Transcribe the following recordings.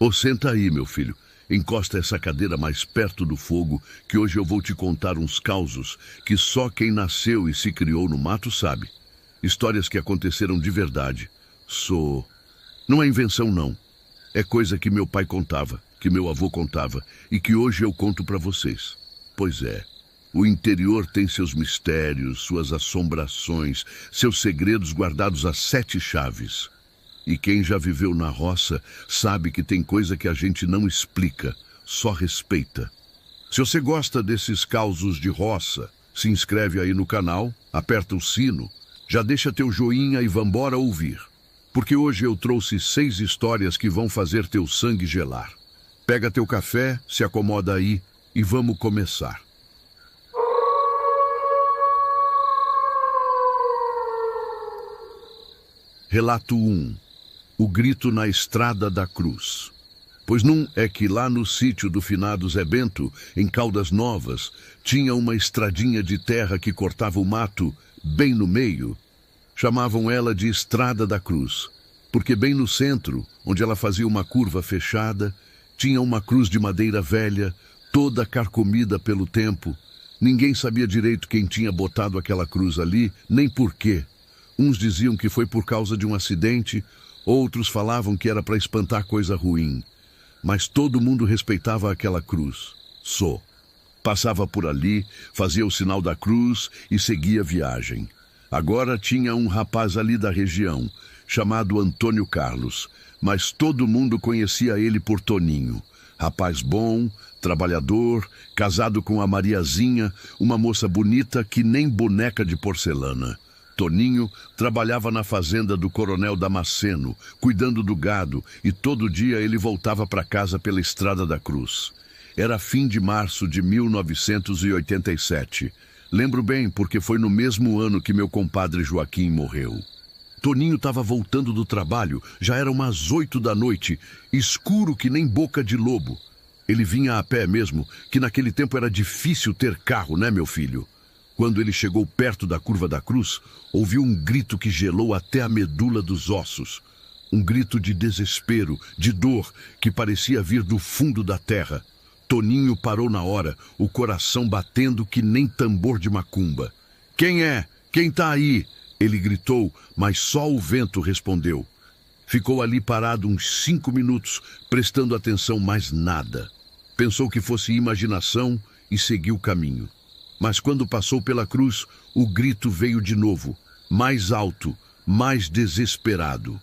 Ô, senta aí, meu filho. Encosta essa cadeira mais perto do fogo, que hoje eu vou te contar uns causos que só quem nasceu e se criou no mato sabe. Histórias que aconteceram de verdade. Não é invenção, não. É coisa que meu pai contava, que meu avô contava, e que hoje eu conto pra vocês. Pois é, o interior tem seus mistérios, suas assombrações, seus segredos guardados a 7 chaves. E quem já viveu na roça sabe que tem coisa que a gente não explica, só respeita. Se você gosta desses causos de roça, se inscreve aí no canal, aperta o sino, já deixa teu joinha e vambora ouvir. Porque hoje eu trouxe 6 histórias que vão fazer teu sangue gelar. Pega teu café, se acomoda aí e vamos começar. Relato 1. O grito na Estrada da Cruz. Pois não é que lá no sítio do finado Zé Bento, em Caldas Novas, tinha uma estradinha de terra que cortava o mato bem no meio. Chamavam ela de Estrada da Cruz, porque bem no centro, onde ela fazia uma curva fechada, tinha uma cruz de madeira velha, toda carcomida pelo tempo. Ninguém sabia direito quem tinha botado aquela cruz ali, nem por quê. Uns diziam que foi por causa de um acidente, outros falavam que era para espantar coisa ruim. Mas todo mundo respeitava aquela cruz. Passava por ali, fazia o sinal da cruz e seguia a viagem. Agora tinha um rapaz ali da região, chamado Antônio Carlos, mas todo mundo conhecia ele por Toninho. Rapaz bom, trabalhador, casado com a Mariazinha, uma moça bonita que nem boneca de porcelana. Toninho trabalhava na fazenda do Coronel Damasceno, cuidando do gado, e todo dia ele voltava para casa pela Estrada da Cruz. Era fim de março de 1987. Lembro bem porque foi no mesmo ano que meu compadre Joaquim morreu. Toninho estava voltando do trabalho, já eram umas 8 da noite, escuro que nem boca de lobo. Ele vinha a pé mesmo, que naquele tempo era difícil ter carro, né, meu filho? Quando ele chegou perto da curva da cruz, ouviu um grito que gelou até a medula dos ossos. Um grito de desespero, de dor, que parecia vir do fundo da terra. Toninho parou na hora, o coração batendo que nem tambor de macumba. Quem é? Quem tá aí? Ele gritou, mas só o vento respondeu. Ficou ali parado uns 5 minutos, prestando atenção, mais nada. Pensou que fosse imaginação e seguiu o caminho. Mas quando passou pela cruz, o grito veio de novo, mais alto, mais desesperado.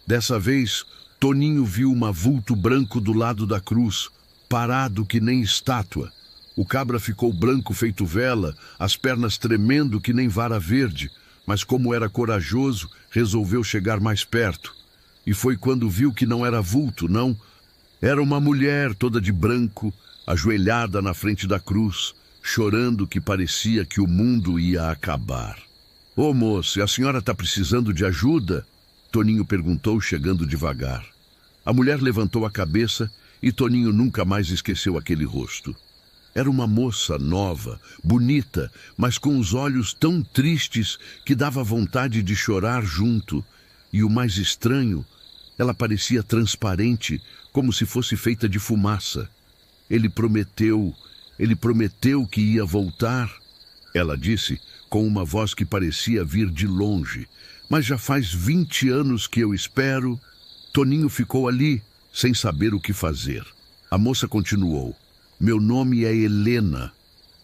Dessa vez, Toninho viu um vulto branco do lado da cruz, parado que nem estátua. O cabra ficou branco feito vela, as pernas tremendo que nem vara verde, mas como era corajoso, resolveu chegar mais perto. E foi quando viu que não era vulto, não. Era uma mulher toda de branco, ajoelhada na frente da cruz, chorando que parecia que o mundo ia acabar. Ô moço, a senhora está precisando de ajuda? Toninho perguntou, chegando devagar. A mulher levantou a cabeça e Toninho nunca mais esqueceu aquele rosto. Era uma moça nova, bonita, mas com os olhos tão tristes que dava vontade de chorar junto. E o mais estranho, ela parecia transparente, como se fosse feita de fumaça. Ele prometeu que ia voltar, ela disse, com uma voz que parecia vir de longe. Mas já faz 20 anos que eu espero. Toninho ficou ali, sem saber o que fazer. A moça continuou. Meu nome é Helena.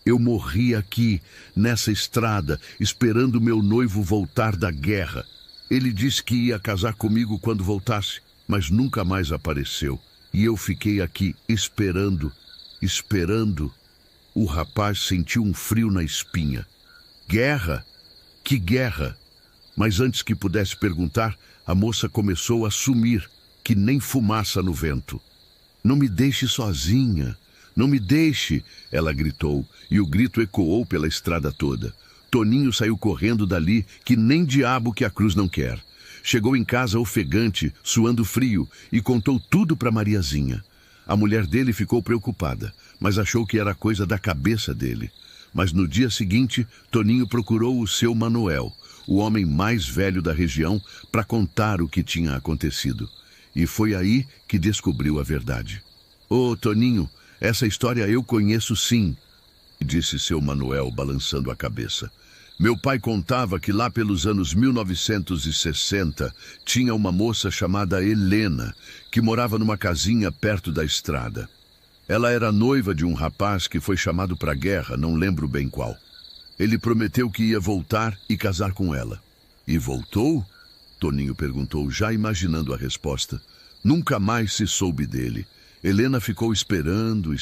Eu morri aqui, nessa estrada, esperando meu noivo voltar da guerra. Ele disse que ia casar comigo quando voltasse, mas nunca mais apareceu. E eu fiquei aqui esperando. O rapaz sentiu um frio na espinha. Guerra? Que guerra? Mas antes que pudesse perguntar, a moça começou a sumir, que nem fumaça no vento. Não me deixe sozinha, não me deixe, ela gritou, e o grito ecoou pela estrada toda. Toninho saiu correndo dali, que nem diabo que a cruz não quer. Chegou em casa ofegante, suando frio, e contou tudo para Mariazinha. A mulher dele ficou preocupada, mas achou que era coisa da cabeça dele. Mas no dia seguinte, Toninho procurou o seu Manuel, o homem mais velho da região, para contar o que tinha acontecido. e foi aí que descobriu a verdade. "Ô, Toninho, essa história eu conheço sim", disse seu Manuel, balançando a cabeça. "Meu pai contava que lá pelos anos 1960 tinha uma moça chamada Helena, que morava numa casinha perto da estrada. Ela era noiva de um rapaz que foi chamado para a guerra, não lembro bem qual. Ele prometeu que ia voltar e casar com ela." "E voltou?" Toninho perguntou, já imaginando a resposta. Nunca mais se soube dele. Helena ficou esperando,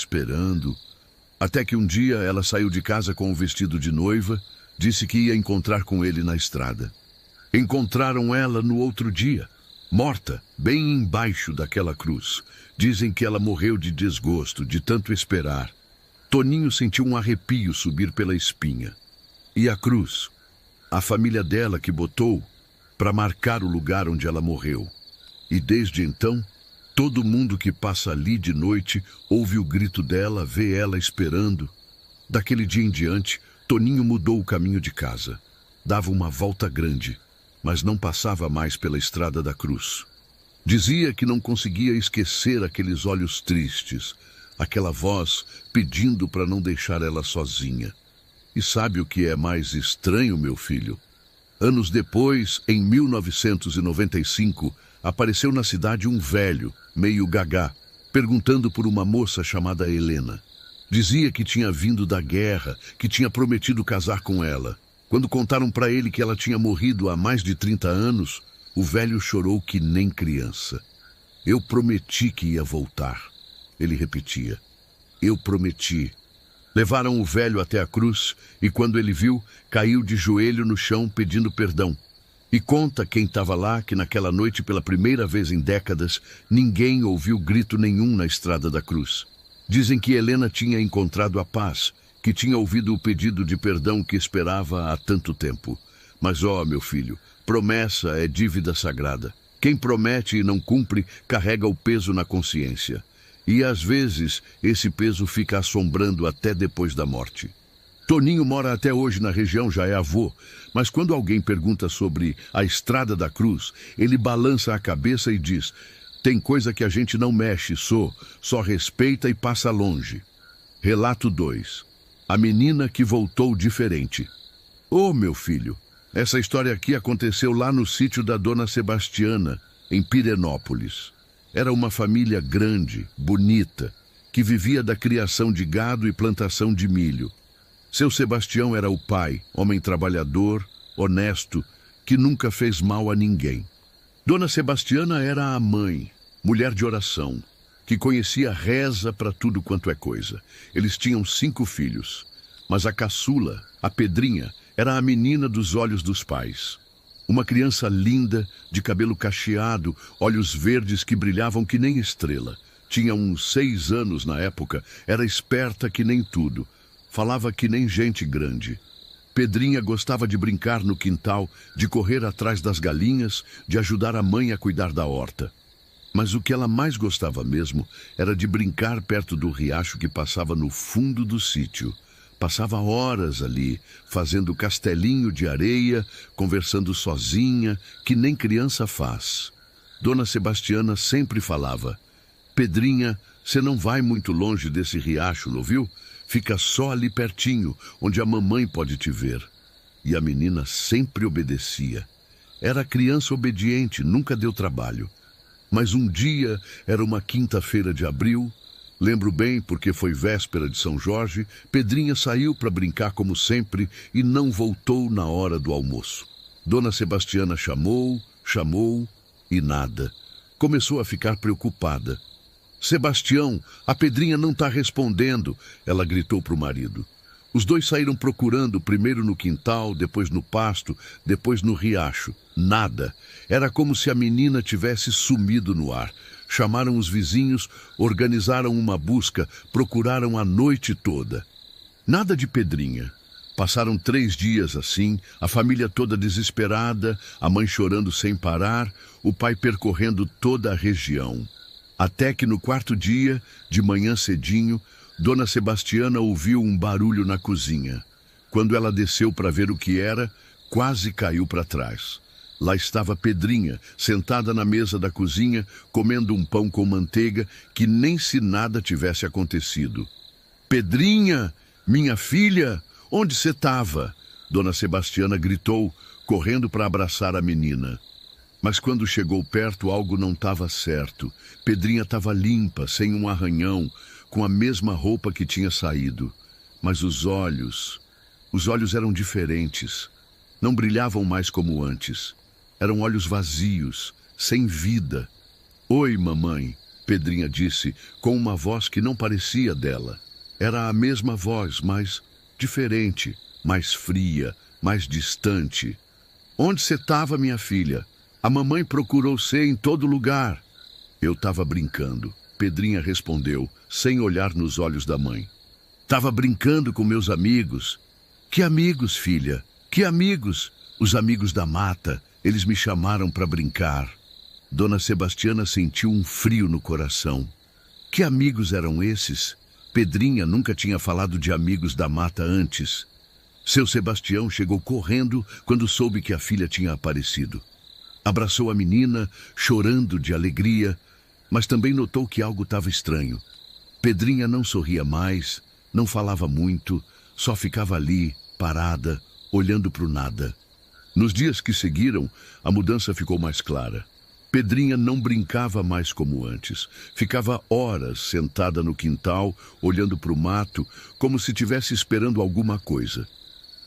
até que um dia ela saiu de casa com um vestido de noiva, disse que ia encontrar com ele na estrada. Encontraram ela no outro dia, morta, bem embaixo daquela cruz. Dizem que ela morreu de desgosto, de tanto esperar. Toninho sentiu um arrepio subir pela espinha. E a cruz? A família dela que botou para marcar o lugar onde ela morreu. E desde então, todo mundo que passa ali de noite ouve o grito dela, vê ela esperando. Daquele dia em diante, Toninho mudou o caminho de casa. Dava uma volta grande, mas não passava mais pela estrada da cruz. Dizia que não conseguia esquecer aqueles olhos tristes, aquela voz pedindo para não deixar ela sozinha. E sabe o que é mais estranho, meu filho? Anos depois, em 1995, apareceu na cidade um velho, meio gagá, perguntando por uma moça chamada Helena. Dizia que tinha vindo da guerra, que tinha prometido casar com ela. Quando contaram para ele que ela tinha morrido há mais de 30 anos, o velho chorou que nem criança. "Eu prometi que ia voltar", ele repetia. "Eu prometi." Levaram o velho até a cruz e quando ele viu, caiu de joelho no chão pedindo perdão. E conta quem estava lá que naquela noite, pela primeira vez em décadas, ninguém ouviu grito nenhum na estrada da cruz. Dizem que Helena tinha encontrado a paz, que tinha ouvido o pedido de perdão que esperava há tanto tempo. Mas, meu filho, promessa é dívida sagrada. Quem promete e não cumpre, carrega o peso na consciência. E, às vezes, esse peso fica assombrando até depois da morte. Toninho mora até hoje na região, já é avô, mas quando alguém pergunta sobre a Estrada da Cruz, ele balança a cabeça e diz: "Tem coisa que a gente não mexe, só respeita e passa longe." Relato 2. A menina que voltou diferente. Meu filho, essa história aqui aconteceu lá no sítio da Dona Sebastiana, em Pirenópolis. Era uma família grande, bonita, que vivia da criação de gado e plantação de milho. Seu Sebastião era o pai, homem trabalhador, honesto, que nunca fez mal a ninguém. Dona Sebastiana era a mãe, mulher de oração, que conhecia reza para tudo quanto é coisa. Eles tinham 5 filhos, mas a caçula, a Pedrinha, era a menina dos olhos dos pais. Uma criança linda, de cabelo cacheado, olhos verdes que brilhavam que nem estrela. Tinha uns 6 anos na época, era esperta que nem tudo. Falava que nem gente grande. Pedrinha gostava de brincar no quintal, de correr atrás das galinhas, de ajudar a mãe a cuidar da horta. Mas o que ela mais gostava mesmo era de brincar perto do riacho que passava no fundo do sítio. Passava horas ali, fazendo castelinho de areia, conversando sozinha, que nem criança faz. Dona Sebastiana sempre falava: "Pedrinha, você não vai muito longe desse riacho, não viu? Fica só ali pertinho, onde a mamãe pode te ver." E a menina sempre obedecia. Era criança obediente, nunca deu trabalho. Mas um dia, era uma quinta-feira de abril, lembro bem porque foi véspera de São Jorge, Pedrinha saiu para brincar como sempre e não voltou na hora do almoço. Dona Sebastiana chamou e nada. Começou a ficar preocupada. "Sebastião, a Pedrinha não está respondendo", ela gritou para o marido. Os dois saíram procurando, primeiro no quintal, depois no pasto, depois no riacho. Nada. Era como se a menina tivesse sumido no ar. Chamaram os vizinhos, organizaram uma busca, procuraram a noite toda. Nada de Pedrinha. Passaram 3 dias assim, a família toda desesperada, a mãe chorando sem parar, o pai percorrendo toda a região. Até que no 4º dia, de manhã cedinho, Dona Sebastiana ouviu um barulho na cozinha. Quando ela desceu para ver o que era, quase caiu para trás. Lá estava Pedrinha, sentada na mesa da cozinha, comendo um pão com manteiga, que nem se nada tivesse acontecido. Pedrinha, minha filha, onde você estava? Dona Sebastiana gritou, correndo para abraçar a menina. Mas quando chegou perto, algo não estava certo. Pedrinha estava limpa, sem um arranhão, com a mesma roupa que tinha saído. Mas os olhos eram diferentes. Não brilhavam mais como antes. Eram olhos vazios, sem vida. Oi, mamãe, Pedrinha disse, com uma voz que não parecia dela. Era a mesma voz, mas diferente, mais fria, mais distante. Onde você estava, minha filha? A mamãe procurou você em todo lugar. Eu estava brincando, Pedrinha respondeu, sem olhar nos olhos da mãe. Estava brincando com meus amigos. Que amigos, filha? Que amigos? Os amigos da mata. Eles me chamaram para brincar. Dona Sebastiana sentiu um frio no coração. Que amigos eram esses? Pedrinha nunca tinha falado de amigos da mata antes. Seu Sebastião chegou correndo quando soube que a filha tinha aparecido. Abraçou a menina, chorando de alegria, mas também notou que algo estava estranho. Pedrinha não sorria mais, não falava muito, só ficava ali, parada, olhando para o nada. Nos dias que seguiram, a mudança ficou mais clara. Pedrinha não brincava mais como antes. Ficava horas sentada no quintal, olhando para o mato, como se estivesse esperando alguma coisa.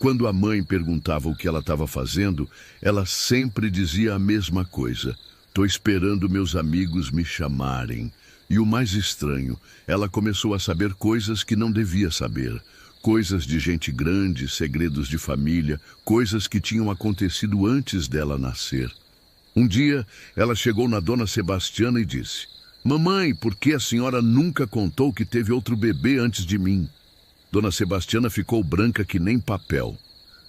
Quando a mãe perguntava o que ela estava fazendo, ela sempre dizia a mesma coisa. Estou esperando meus amigos me chamarem. E o mais estranho, ela começou a saber coisas que não devia saber. Coisas de gente grande, segredos de família, coisas que tinham acontecido antes dela nascer. Um dia, ela chegou na Dona Sebastiana e disse: Mamãe, por que a senhora nunca contou que teve outro bebê antes de mim? Dona Sebastiana ficou branca que nem papel.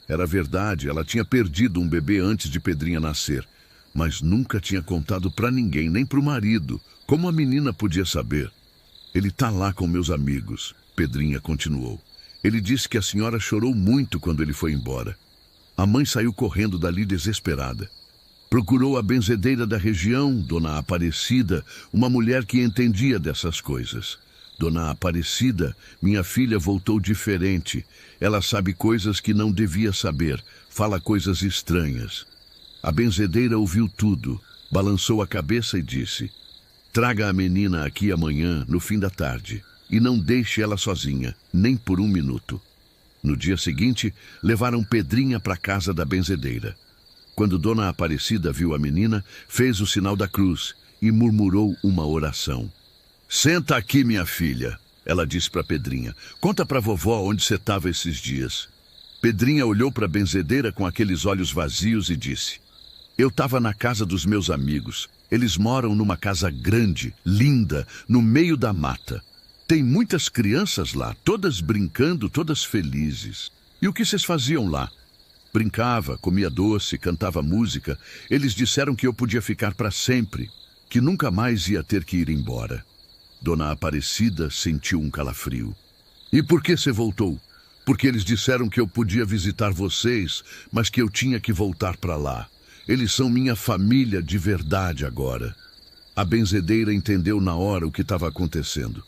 Era verdade, ela tinha perdido um bebê antes de Pedrinha nascer, mas nunca tinha contado para ninguém, nem para o marido. Como a menina podia saber? Ele está lá com meus amigos, Pedrinha continuou. Ele disse que a senhora chorou muito quando ele foi embora. A mãe saiu correndo dali desesperada. Procurou a benzedeira da região, Dona Aparecida, uma mulher que entendia dessas coisas. Dona Aparecida, minha filha voltou diferente. Ela sabe coisas que não devia saber, fala coisas estranhas. A benzedeira ouviu tudo, balançou a cabeça e disse: Traga a menina aqui amanhã, no fim da tarde. E não deixe ela sozinha, nem por um minuto. No dia seguinte, levaram Pedrinha para a casa da benzedeira. Quando Dona Aparecida viu a menina, fez o sinal da cruz e murmurou uma oração. Senta aqui, minha filha, ela disse para Pedrinha. Conta para vovó onde você estava esses dias. Pedrinha olhou para a benzedeira com aqueles olhos vazios e disse: Eu estava na casa dos meus amigos. Eles moram numa casa grande, linda, no meio da mata. Tem muitas crianças lá, todas brincando, todas felizes. E o que vocês faziam lá? Brincava, comia doce, cantava música. Eles disseram que eu podia ficar para sempre, que nunca mais ia ter que ir embora. Dona Aparecida sentiu um calafrio. E por que você voltou? Porque eles disseram que eu podia visitar vocês, mas que eu tinha que voltar para lá. Eles são minha família de verdade agora. A benzedeira entendeu na hora o que estava acontecendo.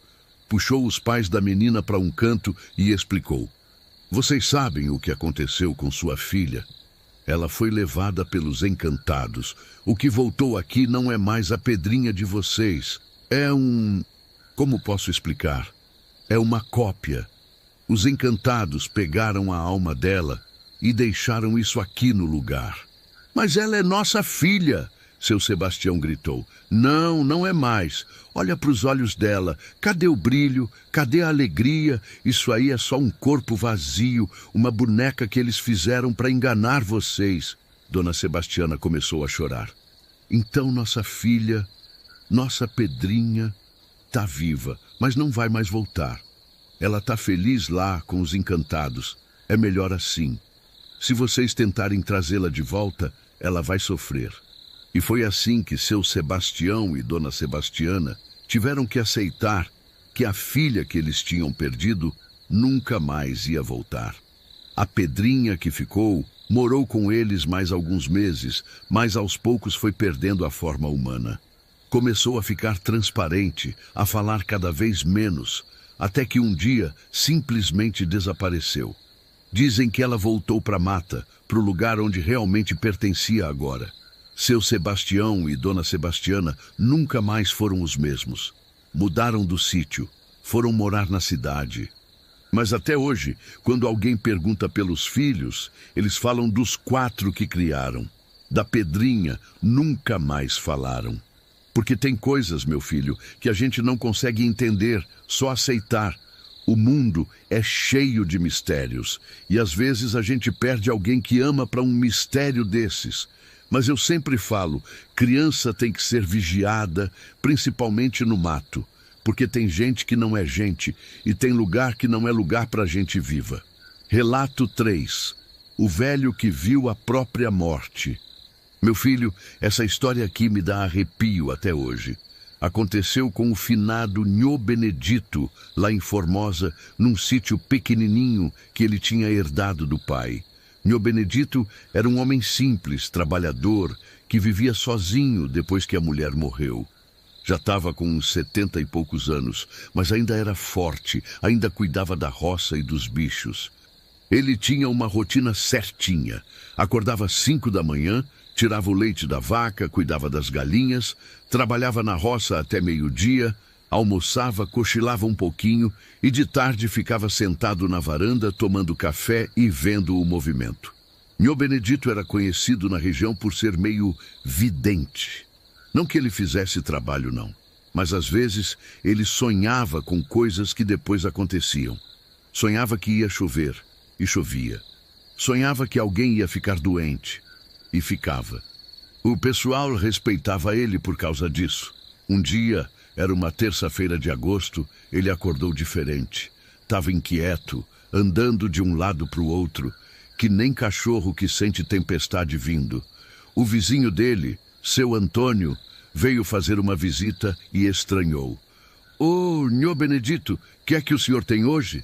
Puxou os pais da menina para um canto e explicou. Vocês sabem o que aconteceu com sua filha? Ela foi levada pelos encantados. O que voltou aqui não é mais a Pedrinha de vocês. É como posso explicar? É uma cópia. Os encantados pegaram a alma dela e deixaram isso aqui no lugar. Mas ela é nossa filha, seu Sebastião gritou. Não, não é mais. Olha para os olhos dela. Cadê o brilho? Cadê a alegria? Isso aí é só um corpo vazio, uma boneca que eles fizeram para enganar vocês. Dona Sebastiana começou a chorar. Então nossa filha, nossa Pedrinha, está viva, mas não vai mais voltar. Ela está feliz lá com os encantados. É melhor assim. Se vocês tentarem trazê-la de volta, ela vai sofrer. E foi assim que seu Sebastião e Dona Sebastiana tiveram que aceitar que a filha que eles tinham perdido nunca mais ia voltar. A Pedrinha que ficou Morou com eles mais alguns meses, mas aos poucos foi perdendo a forma humana. Começou a ficar transparente, a falar cada vez menos, até que um dia simplesmente desapareceu. Dizem que ela voltou para a mata, para o lugar onde realmente pertencia agora. Seu Sebastião e Dona Sebastiana nunca mais foram os mesmos. Mudaram do sítio, foram morar na cidade. Mas até hoje, quando alguém pergunta pelos filhos, eles falam dos 4 que criaram. Da Pedrinha, nunca mais falaram. Porque tem coisas, meu filho, que a gente não consegue entender, só aceitar. O mundo é cheio de mistérios, e às vezes a gente perde alguém que ama para um mistério desses. Mas eu sempre falo, criança tem que ser vigiada, principalmente no mato, porque tem gente que não é gente, e tem lugar que não é lugar para gente viva. Relato 3. O velho que viu a própria morte. Meu filho, essa história aqui me dá arrepio até hoje. Aconteceu com o finado Nhô Benedito, lá em Formosa, num sítio pequenininho que ele tinha herdado do pai. Nhô Benedito era um homem simples, trabalhador, que vivia sozinho depois que a mulher morreu. Já estava com uns 70 e poucos anos, mas ainda era forte, ainda cuidava da roça e dos bichos. Ele tinha uma rotina certinha. Acordava às 5 da manhã, tirava o leite da vaca, cuidava das galinhas, trabalhava na roça até meio-dia, almoçava, cochilava um pouquinho e de tarde ficava sentado na varanda tomando café e vendo o movimento. Nhô Benedito era conhecido na região por ser meio vidente. Não que ele fizesse trabalho, não, mas às vezes ele sonhava com coisas que depois aconteciam. Sonhava que ia chover, e chovia. Sonhava que alguém ia ficar doente, e ficava. O pessoal respeitava ele por causa disso. Um dia, era uma terça-feira de agosto, ele acordou diferente. Estava inquieto, andando de um lado para o outro, que nem cachorro que sente tempestade vindo. O vizinho dele, seu Antônio, veio fazer uma visita e estranhou. Ô, Nhô Benedito, que é que o senhor tem hoje?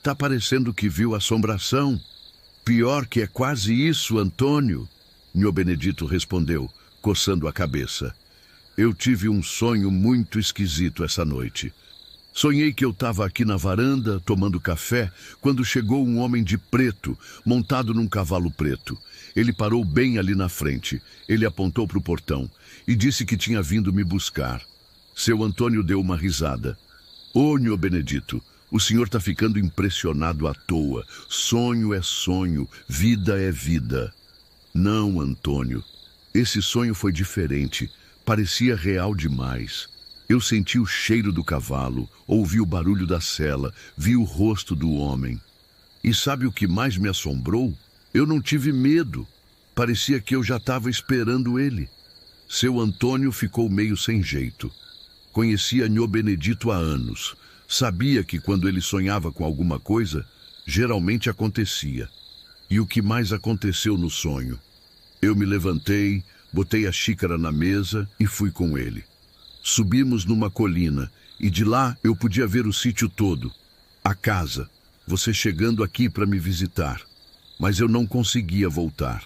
Tá parecendo que viu assombração. Pior que é quase isso, Antônio. Nhô Benedito respondeu, coçando a cabeça. Eu tive um sonho muito esquisito essa noite. Sonhei que eu estava aqui na varanda, tomando café, quando chegou um homem de preto, montado num cavalo preto. Ele parou bem ali na frente. Ele apontou para o portão e disse que tinha vindo me buscar. Seu Antônio deu uma risada. Ô, Nhô Benedito, o senhor está ficando impressionado à toa. Sonho é sonho, vida é vida. Não, Antônio. Esse sonho foi diferente. Parecia real demais. Eu senti o cheiro do cavalo, ouvi o barulho da sela, vi o rosto do homem. E sabe o que mais me assombrou? Eu não tive medo. Parecia que eu já estava esperando ele. Seu Antônio ficou meio sem jeito. Conhecia Nhô Benedito há anos. Sabia que quando ele sonhava com alguma coisa, geralmente acontecia. E o que mais aconteceu no sonho? Eu me levantei, botei a xícara na mesa e fui com ele. Subimos numa colina e de lá eu podia ver o sítio todo. A casa, você chegando aqui para me visitar. Mas eu não conseguia voltar.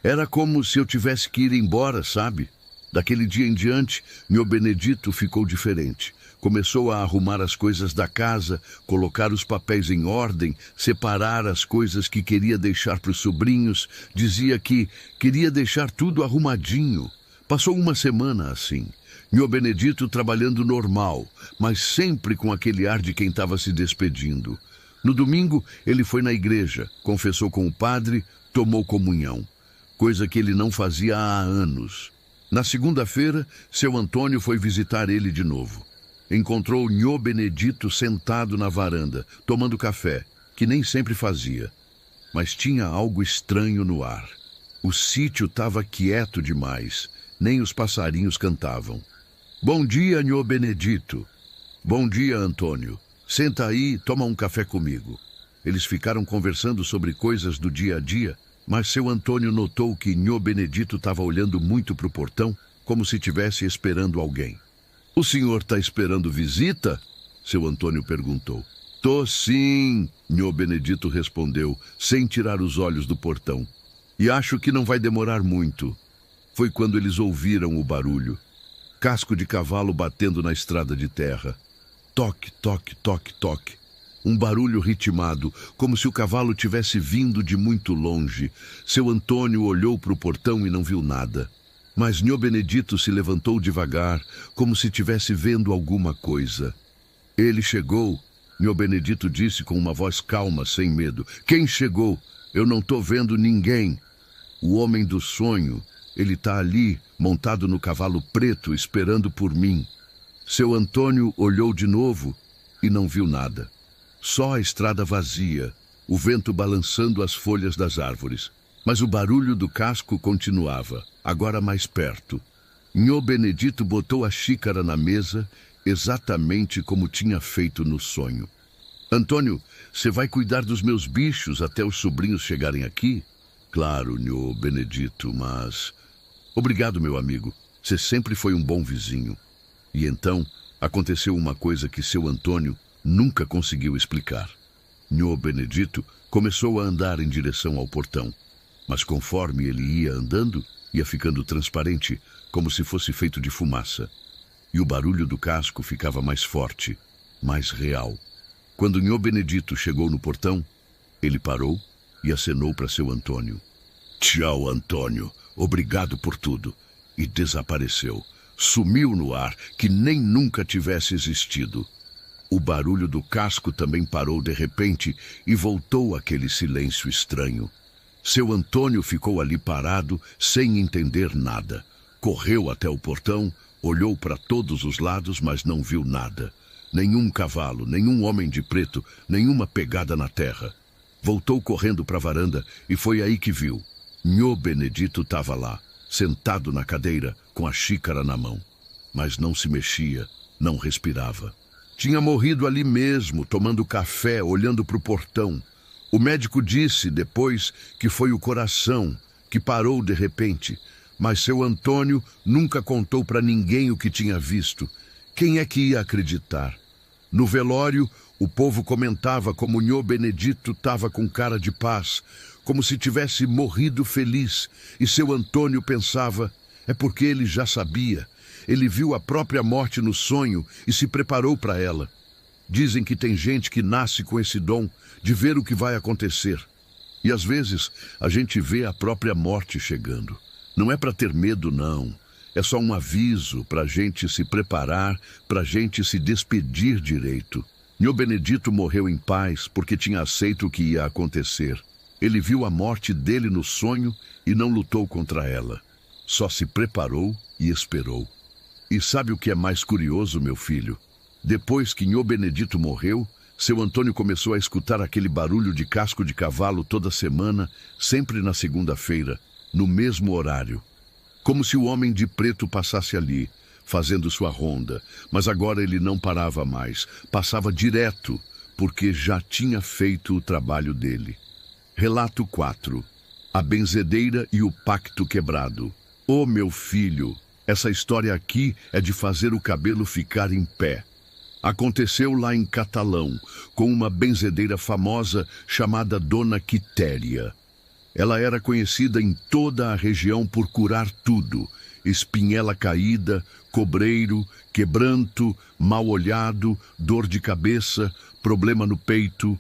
Era como se eu tivesse que ir embora, sabe? Daquele dia em diante, Nhô Benedito ficou diferente. Começou a arrumar as coisas da casa, colocar os papéis em ordem, separar as coisas que queria deixar para os sobrinhos. Dizia que queria deixar tudo arrumadinho. Passou uma semana assim. Nhô Benedito trabalhando normal, mas sempre com aquele ar de quem estava se despedindo. No domingo, ele foi na igreja, confessou com o padre, tomou comunhão. Coisa que ele não fazia há anos. Na segunda-feira, seu Antônio foi visitar ele de novo. Encontrou Nhô Benedito sentado na varanda, tomando café, que nem sempre fazia. Mas tinha algo estranho no ar. O sítio estava quieto demais, nem os passarinhos cantavam. Bom dia, Nhô Benedito. Bom dia, Antônio. Senta aí, toma um café comigo. Eles ficaram conversando sobre coisas do dia a dia, mas seu Antônio notou que Nhô Benedito estava olhando muito para o portão, como se estivesse esperando alguém. O senhor está esperando visita? Seu Antônio perguntou. Tô sim, Nhô Benedito respondeu, sem tirar os olhos do portão. E acho que não vai demorar muito. Foi quando eles ouviram o barulho. Casco de cavalo batendo na estrada de terra. Toque, toque, toque, toque. Um barulho ritmado, como se o cavalo tivesse vindo de muito longe. Seu Antônio olhou para o portão e não viu nada. Mas Nhô Benedito se levantou devagar, como se estivesse vendo alguma coisa. Ele chegou, Nhô Benedito disse com uma voz calma, sem medo. Quem chegou? Eu não estou vendo ninguém. O homem do sonho, ele está ali, montado no cavalo preto, esperando por mim. Seu Antônio olhou de novo e não viu nada. Só a estrada vazia, o vento balançando as folhas das árvores. Mas o barulho do casco continuava, agora mais perto. Nhô Benedito botou a xícara na mesa, exatamente como tinha feito no sonho. Antônio, você vai cuidar dos meus bichos até os sobrinhos chegarem aqui? Claro, Nhô Benedito, mas... Obrigado, meu amigo. Você sempre foi um bom vizinho. E então, aconteceu uma coisa que seu Antônio nunca conseguiu explicar. Nhô Benedito começou a andar em direção ao portão. Mas conforme ele ia andando, ia ficando transparente, como se fosse feito de fumaça. E o barulho do casco ficava mais forte, mais real. Quando Nhô Benedito chegou no portão, ele parou e acenou para seu Antônio. Tchau, Antônio. Obrigado por tudo. E desapareceu. Sumiu no ar, que nem nunca tivesse existido. O barulho do casco também parou de repente e voltou aquele silêncio estranho. Seu Antônio ficou ali parado, sem entender nada. Correu até o portão, olhou para todos os lados, mas não viu nada. Nenhum cavalo, nenhum homem de preto, nenhuma pegada na terra. Voltou correndo para a varanda e foi aí que viu. Nhô Benedito estava lá, sentado na cadeira, com a xícara na mão. Mas não se mexia, não respirava. Tinha morrido ali mesmo, tomando café, olhando para o portão. O médico disse depois que foi o coração, que parou de repente. Mas seu Antônio nunca contou para ninguém o que tinha visto. Quem é que ia acreditar? No velório, o povo comentava como Nhô Benedito estava com cara de paz, como se tivesse morrido feliz. E seu Antônio pensava, é porque ele já sabia. Ele viu a própria morte no sonho e se preparou para ela. Dizem que tem gente que nasce com esse dom de ver o que vai acontecer. E às vezes a gente vê a própria morte chegando. Não é para ter medo, não. É só um aviso para a gente se preparar, para a gente se despedir direito. Nhô Benedito morreu em paz porque tinha aceito o que ia acontecer. Ele viu a morte dele no sonho e não lutou contra ela. Só se preparou e esperou. E sabe o que é mais curioso, meu filho? Depois que Nhô Benedito morreu, seu Antônio começou a escutar aquele barulho de casco de cavalo toda semana, sempre na segunda-feira, no mesmo horário. Como se o homem de preto passasse ali, fazendo sua ronda, mas agora ele não parava mais, passava direto, porque já tinha feito o trabalho dele. Relato 4. A benzedeira e o pacto quebrado. Ô meu filho, essa história aqui é de fazer o cabelo ficar em pé. Aconteceu lá em Catalão, com uma benzedeira famosa chamada Dona Quitéria. Ela era conhecida em toda a região por curar tudo: espinhela caída, cobreiro, quebranto, mal-olhado, dor de cabeça, problema no peito.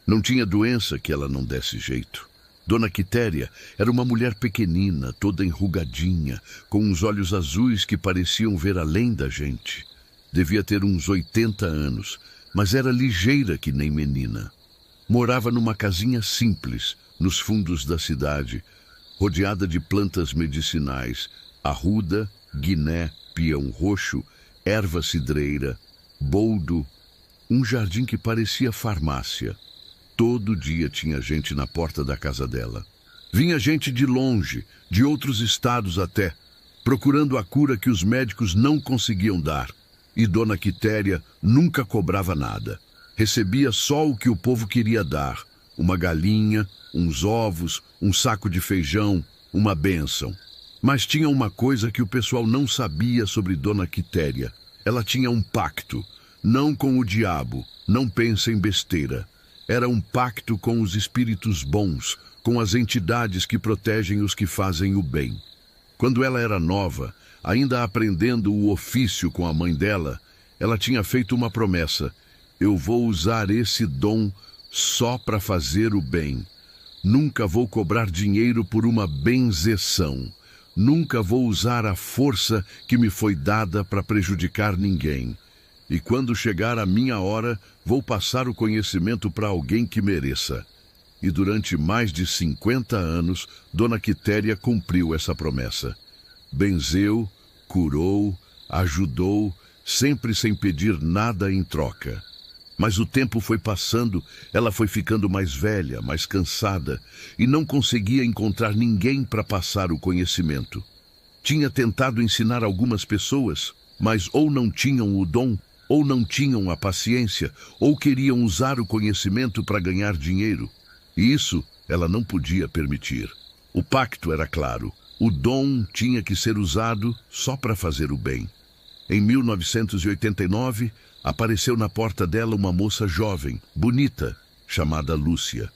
Não tinha doença que ela não desse jeito. Dona Quitéria era uma mulher pequenina, toda enrugadinha, com uns olhos azuis que pareciam ver além da gente. Devia ter uns 80 anos, mas era ligeira que nem menina. Morava numa casinha simples, nos fundos da cidade, rodeada de plantas medicinais, arruda, guiné, pião roxo, erva cidreira, boldo, um jardim que parecia farmácia. Todo dia tinha gente na porta da casa dela. Vinha gente de longe, de outros estados até, procurando a cura que os médicos não conseguiam dar. E Dona Quitéria nunca cobrava nada. Recebia só o que o povo queria dar: uma galinha, uns ovos, um saco de feijão, uma bênção. Mas tinha uma coisa que o pessoal não sabia sobre Dona Quitéria. Ela tinha um pacto, não com o diabo, não pensa em besteira. Era um pacto com os espíritos bons, com as entidades que protegem os que fazem o bem. Quando ela era nova, ainda aprendendo o ofício com a mãe dela, ela tinha feito uma promessa: eu vou usar esse dom só para fazer o bem. Nunca vou cobrar dinheiro por uma benzeção. Nunca vou usar a força que me foi dada para prejudicar ninguém. E quando chegar a minha hora, vou passar o conhecimento para alguém que mereça. E durante mais de 50 anos, Dona Quitéria cumpriu essa promessa. Benzeu, curou, ajudou, sempre sem pedir nada em troca. Mas o tempo foi passando, ela foi ficando mais velha, mais cansada, e não conseguia encontrar ninguém para passar o conhecimento. Tinha tentado ensinar algumas pessoas, mas ou não tinham o dom, ou não tinham a paciência, ou queriam usar o conhecimento para ganhar dinheiro. E isso ela não podia permitir. O pacto era claro: o dom tinha que ser usado só para fazer o bem. Em 1989, apareceu na porta dela uma moça jovem, bonita, chamada Lúcia.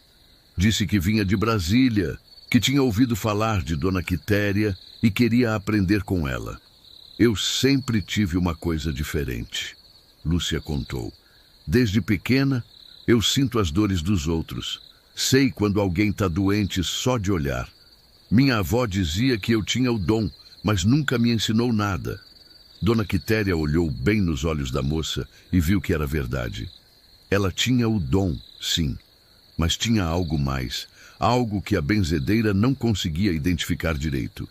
Disse que vinha de Brasília, que tinha ouvido falar de Dona Quitéria e queria aprender com ela. Eu sempre tive uma coisa diferente, Lúcia contou. Desde pequena, eu sinto as dores dos outros. Sei quando alguém está doente só de olhar. Minha avó dizia que eu tinha o dom, mas nunca me ensinou nada. Dona Quitéria olhou bem nos olhos da moça e viu que era verdade. Ela tinha o dom, sim, mas tinha algo mais, algo que a benzedeira não conseguia identificar direito.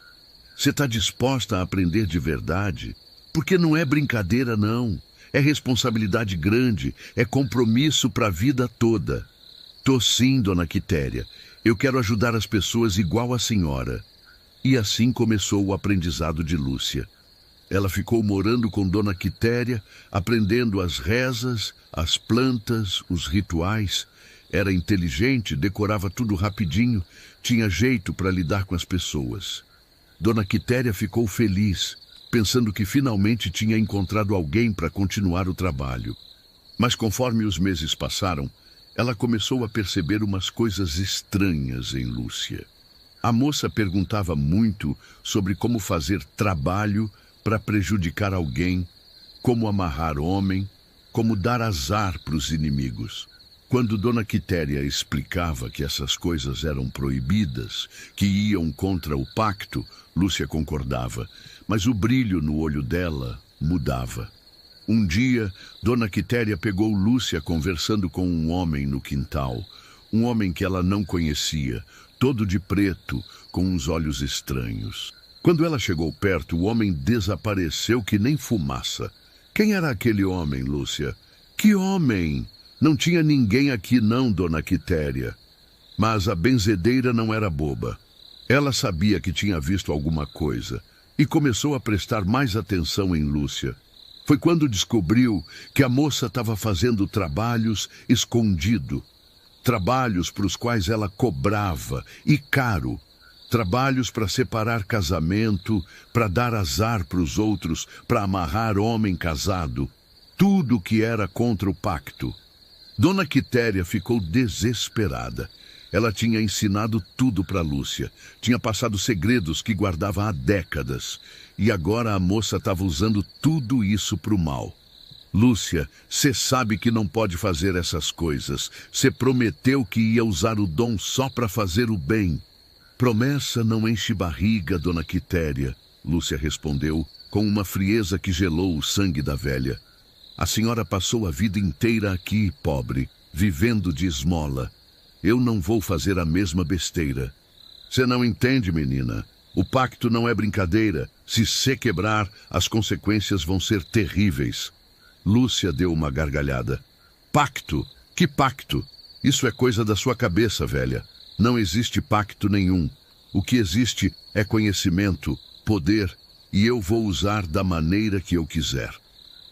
Você está disposta a aprender de verdade? Porque não é brincadeira, não. É responsabilidade grande, é compromisso para a vida toda. Tô sim, Dona Quitéria. Eu quero ajudar as pessoas igual a senhora. E assim começou o aprendizado de Lúcia. Ela ficou morando com Dona Quitéria, aprendendo as rezas, as plantas, os rituais. Era inteligente, decorava tudo rapidinho, tinha jeito para lidar com as pessoas. Dona Quitéria ficou feliz, pensando que finalmente tinha encontrado alguém para continuar o trabalho. Mas conforme os meses passaram, ela começou a perceber umas coisas estranhas em Lúcia. A moça perguntava muito sobre como fazer trabalho para prejudicar alguém, como amarrar homem, como dar azar para os inimigos. Quando Dona Quitéria explicava que essas coisas eram proibidas, que iam contra o pacto, Lúcia concordava, mas o brilho no olho dela mudava. Um dia, Dona Quitéria pegou Lúcia conversando com um homem no quintal, um homem que ela não conhecia, todo de preto, com uns olhos estranhos. Quando ela chegou perto, o homem desapareceu que nem fumaça. Quem era aquele homem, Lúcia? Que homem? Não tinha ninguém aqui não, Dona Quitéria. Mas a benzedeira não era boba. Ela sabia que tinha visto alguma coisa e começou a prestar mais atenção em Lúcia. Foi quando descobriu que a moça estava fazendo trabalhos escondido. Trabalhos para os quais ela cobrava, e caro. Trabalhos para separar casamento, para dar azar para os outros, para amarrar homem casado. Tudo que era contra o pacto. Dona Quitéria ficou desesperada. Ela tinha ensinado tudo para Lúcia. Tinha passado segredos que guardava há décadas. E agora a moça estava usando tudo isso para o mal. Lúcia, você sabe que não pode fazer essas coisas. Você prometeu que ia usar o dom só para fazer o bem. Promessa não enche barriga, Dona Quitéria, Lúcia respondeu, com uma frieza que gelou o sangue da velha. A senhora passou a vida inteira aqui, pobre, vivendo de esmola. Eu não vou fazer a mesma besteira. Você não entende, menina. O pacto não é brincadeira. Se você quebrar, as consequências vão ser terríveis. Lúcia deu uma gargalhada. Pacto? Que pacto? Isso é coisa da sua cabeça, velha. Não existe pacto nenhum. O que existe é conhecimento, poder, e eu vou usar da maneira que eu quiser.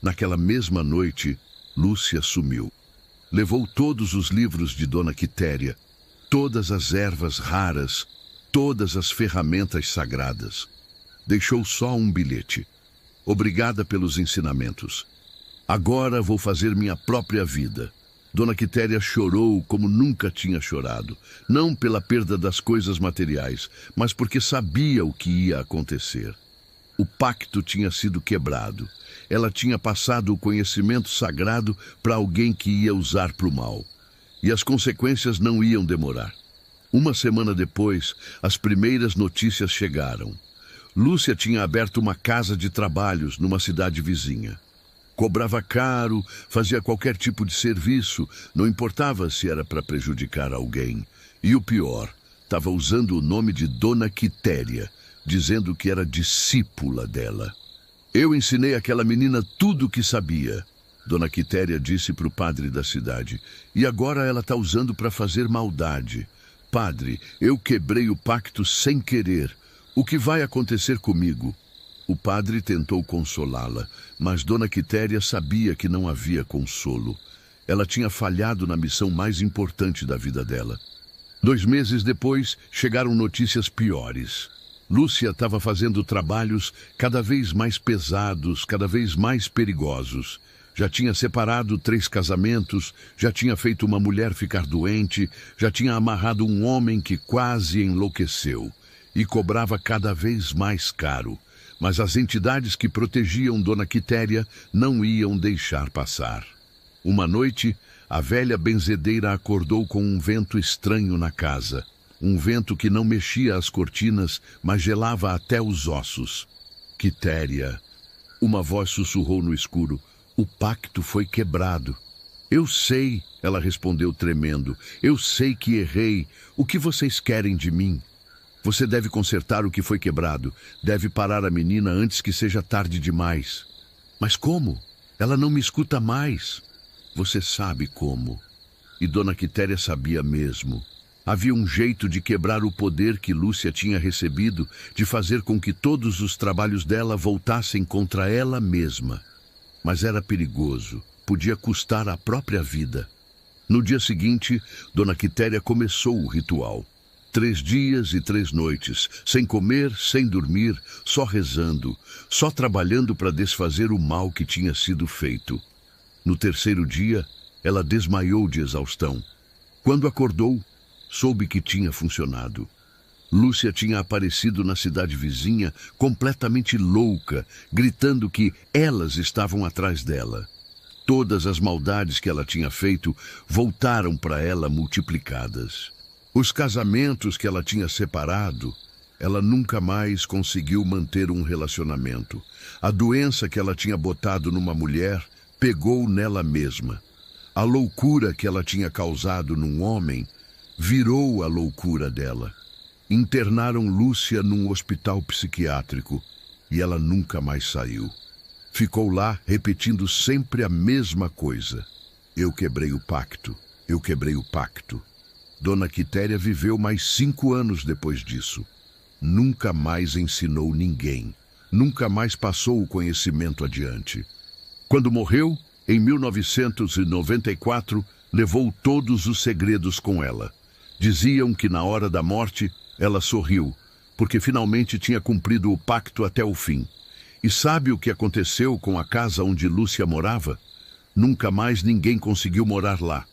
Naquela mesma noite, Lúcia sumiu. Levou todos os livros de Dona Quitéria, todas as ervas raras, todas as ferramentas sagradas. Deixou só um bilhete. Obrigada pelos ensinamentos. Agora vou fazer minha própria vida. Dona Quitéria chorou como nunca tinha chorado, não pela perda das coisas materiais, mas porque sabia o que ia acontecer. O pacto tinha sido quebrado. Ela tinha passado o conhecimento sagrado para alguém que ia usar para o mal. E as consequências não iam demorar. Uma semana depois, as primeiras notícias chegaram. Lúcia tinha aberto uma casa de trabalhos numa cidade vizinha. Cobrava caro, fazia qualquer tipo de serviço, não importava se era para prejudicar alguém. E o pior, estava usando o nome de Dona Quitéria, dizendo que era discípula dela. Eu ensinei aquela menina tudo o que sabia, Dona Quitéria disse para o padre da cidade, e agora ela está usando para fazer maldade. Padre, eu quebrei o pacto sem querer. O que vai acontecer comigo? O padre tentou consolá-la, mas Dona Quitéria sabia que não havia consolo. Ela tinha falhado na missão mais importante da vida dela. 2 meses depois, chegaram notícias piores. Lúcia estava fazendo trabalhos cada vez mais pesados, cada vez mais perigosos. Já tinha separado 3 casamentos, já tinha feito uma mulher ficar doente, já tinha amarrado um homem que quase enlouqueceu. E cobrava cada vez mais caro. Mas as entidades que protegiam Dona Quitéria não iam deixar passar. Uma noite, a velha benzedeira acordou com um vento estranho na casa. Um vento que não mexia as cortinas, mas gelava até os ossos. Quitéria. Uma voz sussurrou no escuro. O pacto foi quebrado. Eu sei, ela respondeu tremendo. Eu sei que errei. O que vocês querem de mim? Você deve consertar o que foi quebrado. Deve parar a menina antes que seja tarde demais. Mas como? Ela não me escuta mais. Você sabe como. E Dona Quitéria sabia mesmo. Havia um jeito de quebrar o poder que Lúcia tinha recebido, de fazer com que todos os trabalhos dela voltassem contra ela mesma. Mas era perigoso. Podia custar a própria vida. No dia seguinte, Dona Quitéria começou o ritual. 3 dias e 3 noites, sem comer, sem dormir, só rezando, só trabalhando para desfazer o mal que tinha sido feito. No 3º dia, ela desmaiou de exaustão. Quando acordou, soube que tinha funcionado. Lúcia tinha aparecido na cidade vizinha, completamente louca, gritando que elas estavam atrás dela. Todas as maldades que ela tinha feito voltaram para ela multiplicadas. Os casamentos que ela tinha separado, ela nunca mais conseguiu manter um relacionamento. A doença que ela tinha botado numa mulher pegou nela mesma. A loucura que ela tinha causado num homem virou a loucura dela. Internaram Lúcia num hospital psiquiátrico e ela nunca mais saiu. Ficou lá repetindo sempre a mesma coisa. Eu quebrei o pacto, eu quebrei o pacto. Dona Quitéria viveu mais 5 anos depois disso. Nunca mais ensinou ninguém. Nunca mais passou o conhecimento adiante. Quando morreu, em 1994, levou todos os segredos com ela. Diziam que na hora da morte, ela sorriu, porque finalmente tinha cumprido o pacto até o fim. E sabe o que aconteceu com a casa onde Lúcia morava? Nunca mais ninguém conseguiu morar lá.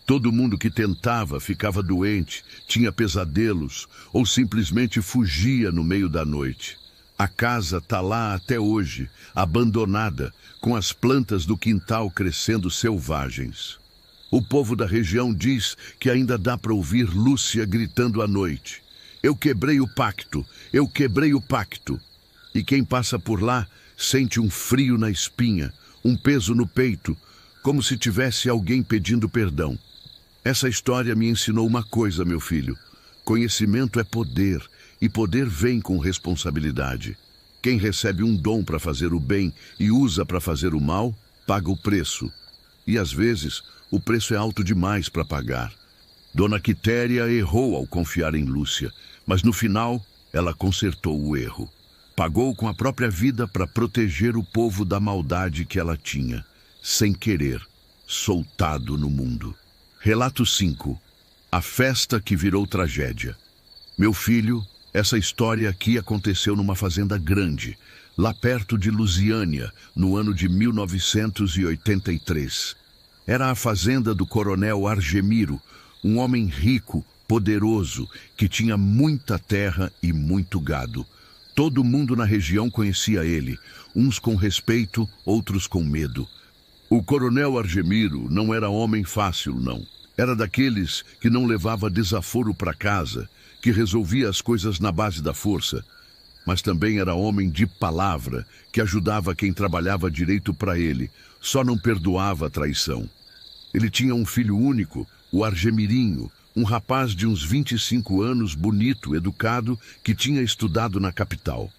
Todo mundo que tentava ficava doente, tinha pesadelos ou simplesmente fugia no meio da noite. A casa está lá até hoje, abandonada, com as plantas do quintal crescendo selvagens. O povo da região diz que ainda dá para ouvir Lúcia gritando à noite. Eu quebrei o pacto, eu quebrei o pacto. E quem passa por lá sente um frio na espinha, um peso no peito, como se tivesse alguém pedindo perdão. Essa história me ensinou uma coisa, meu filho. Conhecimento é poder, e poder vem com responsabilidade. Quem recebe um dom para fazer o bem e usa para fazer o mal, paga o preço. E às vezes, o preço é alto demais para pagar. Dona Quitéria errou ao confiar em Lúcia, mas no final, ela consertou o erro. Pagou com a própria vida para proteger o povo da maldade que ela tinha, sem querer, soltado no mundo. Relato 5. A festa que virou tragédia. Meu filho, essa história aqui aconteceu numa fazenda grande, lá perto de Lusiânia, no ano de 1983. Era a fazenda do coronel Argemiro, um homem rico, poderoso, que tinha muita terra e muito gado. Todo mundo na região conhecia ele, uns com respeito, outros com medo. O coronel Argemiro não era homem fácil, não. Era daqueles que não levava desaforo para casa, que resolvia as coisas na base da força. Mas também era homem de palavra, que ajudava quem trabalhava direito para ele, só não perdoava a traição. Ele tinha um filho único, o Argemirinho, um rapaz de uns 25 anos, bonito, educado, que tinha estudado na capital.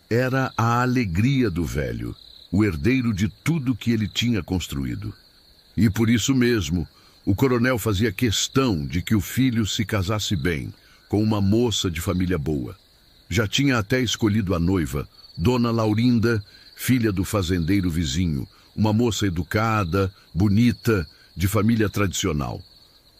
Era a alegria do velho, o herdeiro de tudo que ele tinha construído. E por isso mesmo, o coronel fazia questão de que o filho se casasse bem, com uma moça de família boa. Já tinha até escolhido a noiva, Dona Laurinda, filha do fazendeiro vizinho, uma moça educada, bonita, de família tradicional.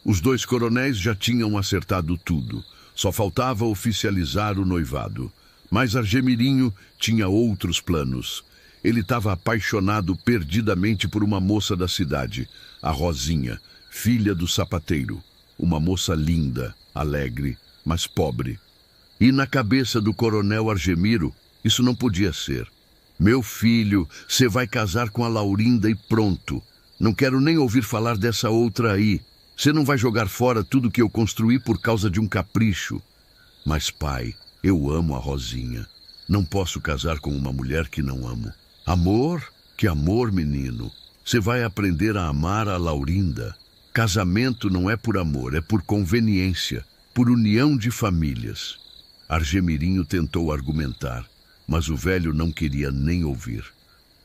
Os dois coronéis já tinham acertado tudo, só faltava oficializar o noivado. Mas Argemirinho tinha outros planos. Ele estava apaixonado perdidamente por uma moça da cidade, a Rosinha, filha do sapateiro. Uma moça linda, alegre, mas pobre. E na cabeça do coronel Argemiro, isso não podia ser. Meu filho, você vai casar com a Laurinda e pronto. Não quero nem ouvir falar dessa outra aí. Você não vai jogar fora tudo que eu construí por causa de um capricho. Mas, pai, eu amo a Rosinha. Não posso casar com uma mulher que não amo. Amor? Que amor, menino. Você vai aprender a amar a Laurinda. Casamento não é por amor, é por conveniência, por união de famílias. Argemirinho tentou argumentar, mas o velho não queria nem ouvir.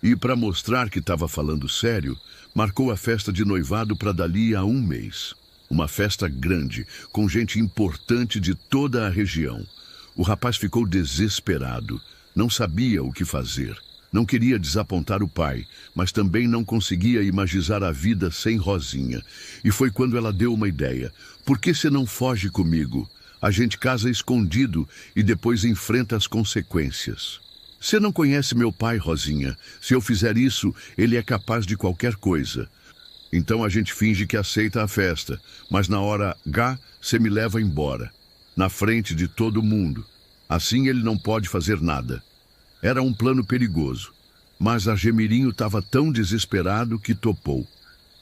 E para mostrar que estava falando sério, marcou a festa de noivado para dali a um mês. Uma festa grande, com gente importante de toda a região. O rapaz ficou desesperado, não sabia o que fazer. Não queria desapontar o pai, mas também não conseguia imaginar a vida sem Rosinha. E foi quando ela deu uma ideia. Por que você não foge comigo? A gente casa escondido e depois enfrenta as consequências. Você não conhece meu pai, Rosinha. Se eu fizer isso, ele é capaz de qualquer coisa. Então a gente finge que aceita a festa, mas na hora H, você me leva embora. Na frente de todo mundo. Assim ele não pode fazer nada. Era um plano perigoso, mas Argemirinho estava tão desesperado que topou.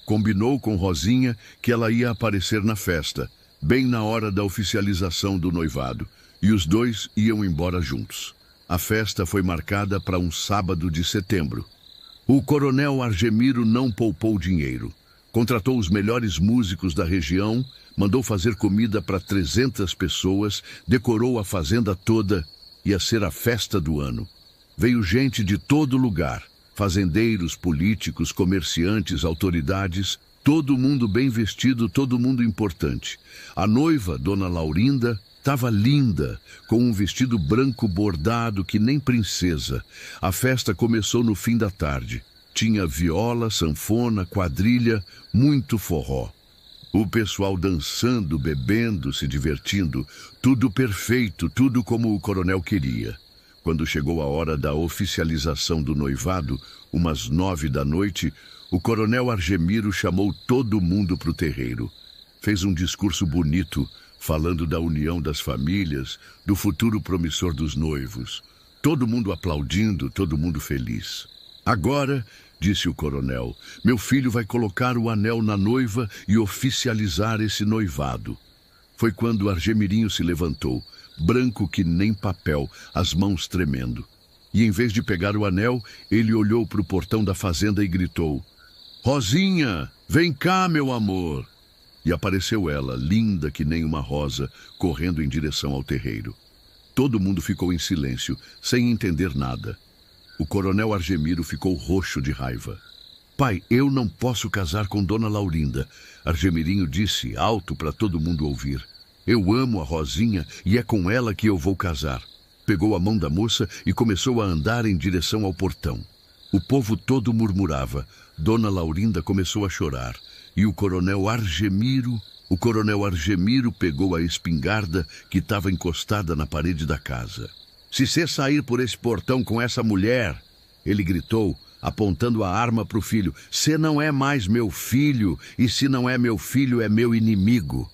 Combinou com Rosinha que ela ia aparecer na festa, bem na hora da oficialização do noivado, e os dois iam embora juntos. A festa foi marcada para um sábado de setembro. O coronel Argemiro não poupou dinheiro. Contratou os melhores músicos da região, mandou fazer comida para 300 pessoas, decorou a fazenda toda. Ia ser a festa do ano. Veio gente de todo lugar, fazendeiros, políticos, comerciantes, autoridades, todo mundo bem vestido, todo mundo importante. A noiva, Dona Laurinda, estava linda, com um vestido branco bordado que nem princesa. A festa começou no fim da tarde. Tinha viola, sanfona, quadrilha, muito forró. O pessoal dançando, bebendo, se divertindo, tudo perfeito, tudo como o coronel queria. Quando chegou a hora da oficialização do noivado, umas 9 da noite, o coronel Argemiro chamou todo mundo para o terreiro. Fez um discurso bonito, falando da união das famílias, do futuro promissor dos noivos. Todo mundo aplaudindo, todo mundo feliz. Agora, disse o coronel, meu filho vai colocar o anel na noiva e oficializar esse noivado. Foi quando Argemirinho se levantou, branco que nem papel, as mãos tremendo. E em vez de pegar o anel, ele olhou para o portão da fazenda e gritou: Rosinha, vem cá, meu amor! E apareceu ela, linda que nem uma rosa, correndo em direção ao terreiro. Todo mundo ficou em silêncio, sem entender nada. O coronel Argemiro ficou roxo de raiva. Pai, eu não posso casar com Dona Laurinda, Argemirinho disse, alto para todo mundo ouvir. Eu amo a Rosinha e é com ela que eu vou casar. Pegou a mão da moça e começou a andar em direção ao portão. O povo todo murmurava. Dona Laurinda começou a chorar. E o coronel Argemiro pegou a espingarda que estava encostada na parede da casa. Se você sair por esse portão com essa mulher, ele gritou, apontando a arma para o filho. "Você não é mais meu filho, e se não é meu filho, é meu inimigo."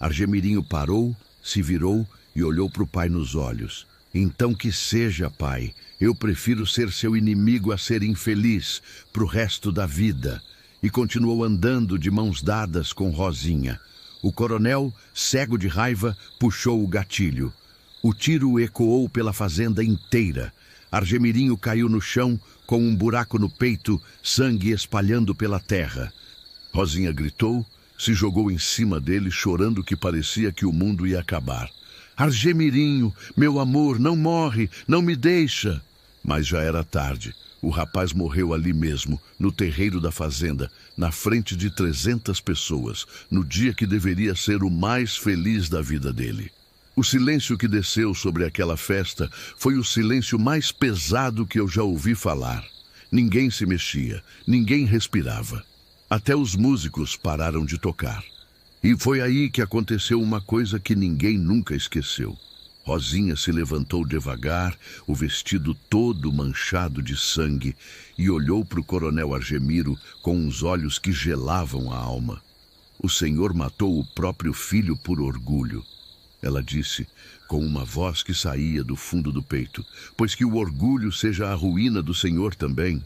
Argemirinho parou, se virou e olhou para o pai nos olhos. "Então que seja, pai. Eu prefiro ser seu inimigo a ser infeliz pro resto da vida." E continuou andando de mãos dadas com Rosinha. O coronel, cego de raiva, puxou o gatilho. O tiro ecoou pela fazenda inteira. Argemirinho caiu no chão com um buraco no peito, sangue espalhando pela terra. Rosinha gritou, se jogou em cima dele, chorando que parecia que o mundo ia acabar. "Argemirinho, meu amor, não morre, não me deixa." Mas já era tarde. O rapaz morreu ali mesmo, no terreiro da fazenda, na frente de 300 pessoas, no dia que deveria ser o mais feliz da vida dele. O silêncio que desceu sobre aquela festa foi o silêncio mais pesado que eu já ouvi falar. Ninguém se mexia, ninguém respirava. Até os músicos pararam de tocar. E foi aí que aconteceu uma coisa que ninguém nunca esqueceu. Rosinha se levantou devagar, o vestido todo manchado de sangue, e olhou para o coronel Argemiro com uns olhos que gelavam a alma. "O senhor matou o próprio filho por orgulho," ela disse, com uma voz que saía do fundo do peito. "Pois que o orgulho seja a ruína do senhor também.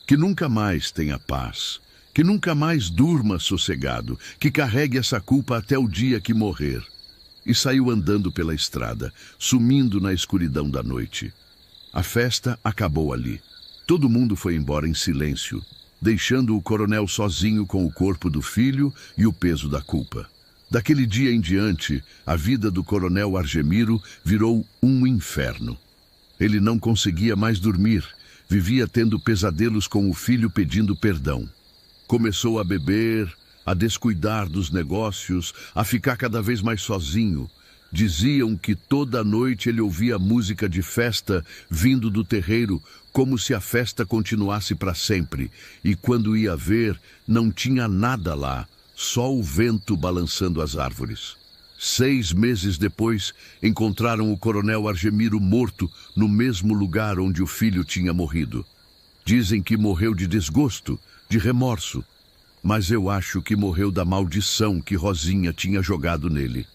Que nunca mais tenha paz, que nunca mais durma sossegado, que carregue essa culpa até o dia que morrer." E saiu andando pela estrada, sumindo na escuridão da noite. A festa acabou ali. Todo mundo foi embora em silêncio, deixando o coronel sozinho com o corpo do filho e o peso da culpa. Daquele dia em diante, a vida do coronel Argemiro virou um inferno. Ele não conseguia mais dormir, vivia tendo pesadelos com o filho pedindo perdão. Começou a beber, a descuidar dos negócios, a ficar cada vez mais sozinho. Diziam que toda noite ele ouvia música de festa vindo do terreiro, como se a festa continuasse para sempre, e quando ia ver, não tinha nada lá, só o vento balançando as árvores. 6 meses depois, encontraram o coronel Argemiro morto no mesmo lugar onde o filho tinha morrido. Dizem que morreu de desgosto, de remorso, mas eu acho que morreu da maldição que Rosinha tinha jogado nele.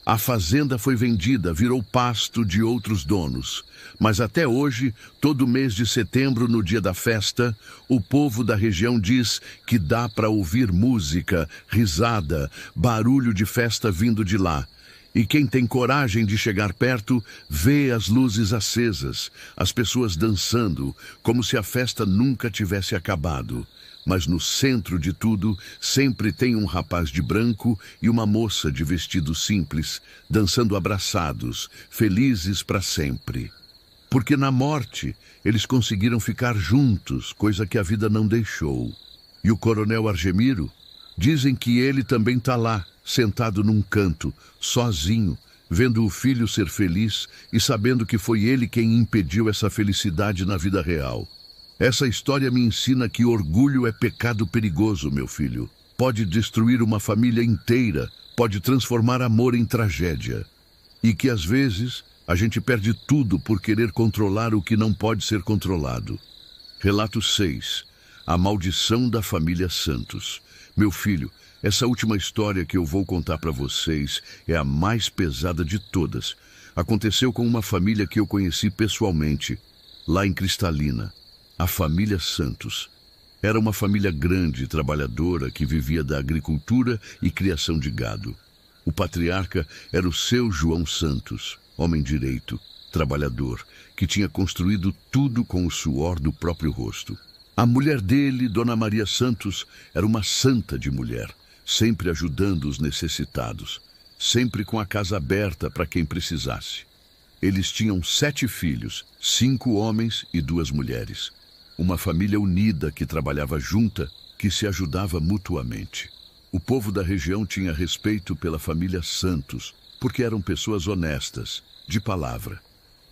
A fazenda foi vendida, virou pasto de outros donos. Mas até hoje, todo mês de setembro, no dia da festa, o povo da região diz que dá para ouvir música, risada, barulho de festa vindo de lá. E quem tem coragem de chegar perto, vê as luzes acesas, as pessoas dançando, como se a festa nunca tivesse acabado. Mas no centro de tudo, sempre tem um rapaz de branco e uma moça de vestido simples, dançando abraçados, felizes para sempre. Porque na morte, eles conseguiram ficar juntos, coisa que a vida não deixou. E o coronel Argemiro? Dizem que ele também está lá, sentado num canto, sozinho, vendo o filho ser feliz e sabendo que foi ele quem impediu essa felicidade na vida real. Essa história me ensina que orgulho é pecado perigoso, meu filho. Pode destruir uma família inteira, pode transformar amor em tragédia. E que às vezes a gente perde tudo por querer controlar o que não pode ser controlado. Relato 6. A maldição da família Santos. Meu filho, essa última história que eu vou contar para vocês é a mais pesada de todas. Aconteceu com uma família que eu conheci pessoalmente, lá em Cristalina. A família Santos. Era uma família grande e trabalhadora que vivia da agricultura e criação de gado. O patriarca era o seu João Santos, homem direito, trabalhador, que tinha construído tudo com o suor do próprio rosto. A mulher dele, Dona Maria Santos, era uma santa de mulher, sempre ajudando os necessitados, sempre com a casa aberta para quem precisasse. Eles tinham 7 filhos, 5 homens e 2 mulheres. Uma família unida que trabalhava junta, que se ajudava mutuamente. O povo da região tinha respeito pela família Santos, porque eram pessoas honestas, de palavra.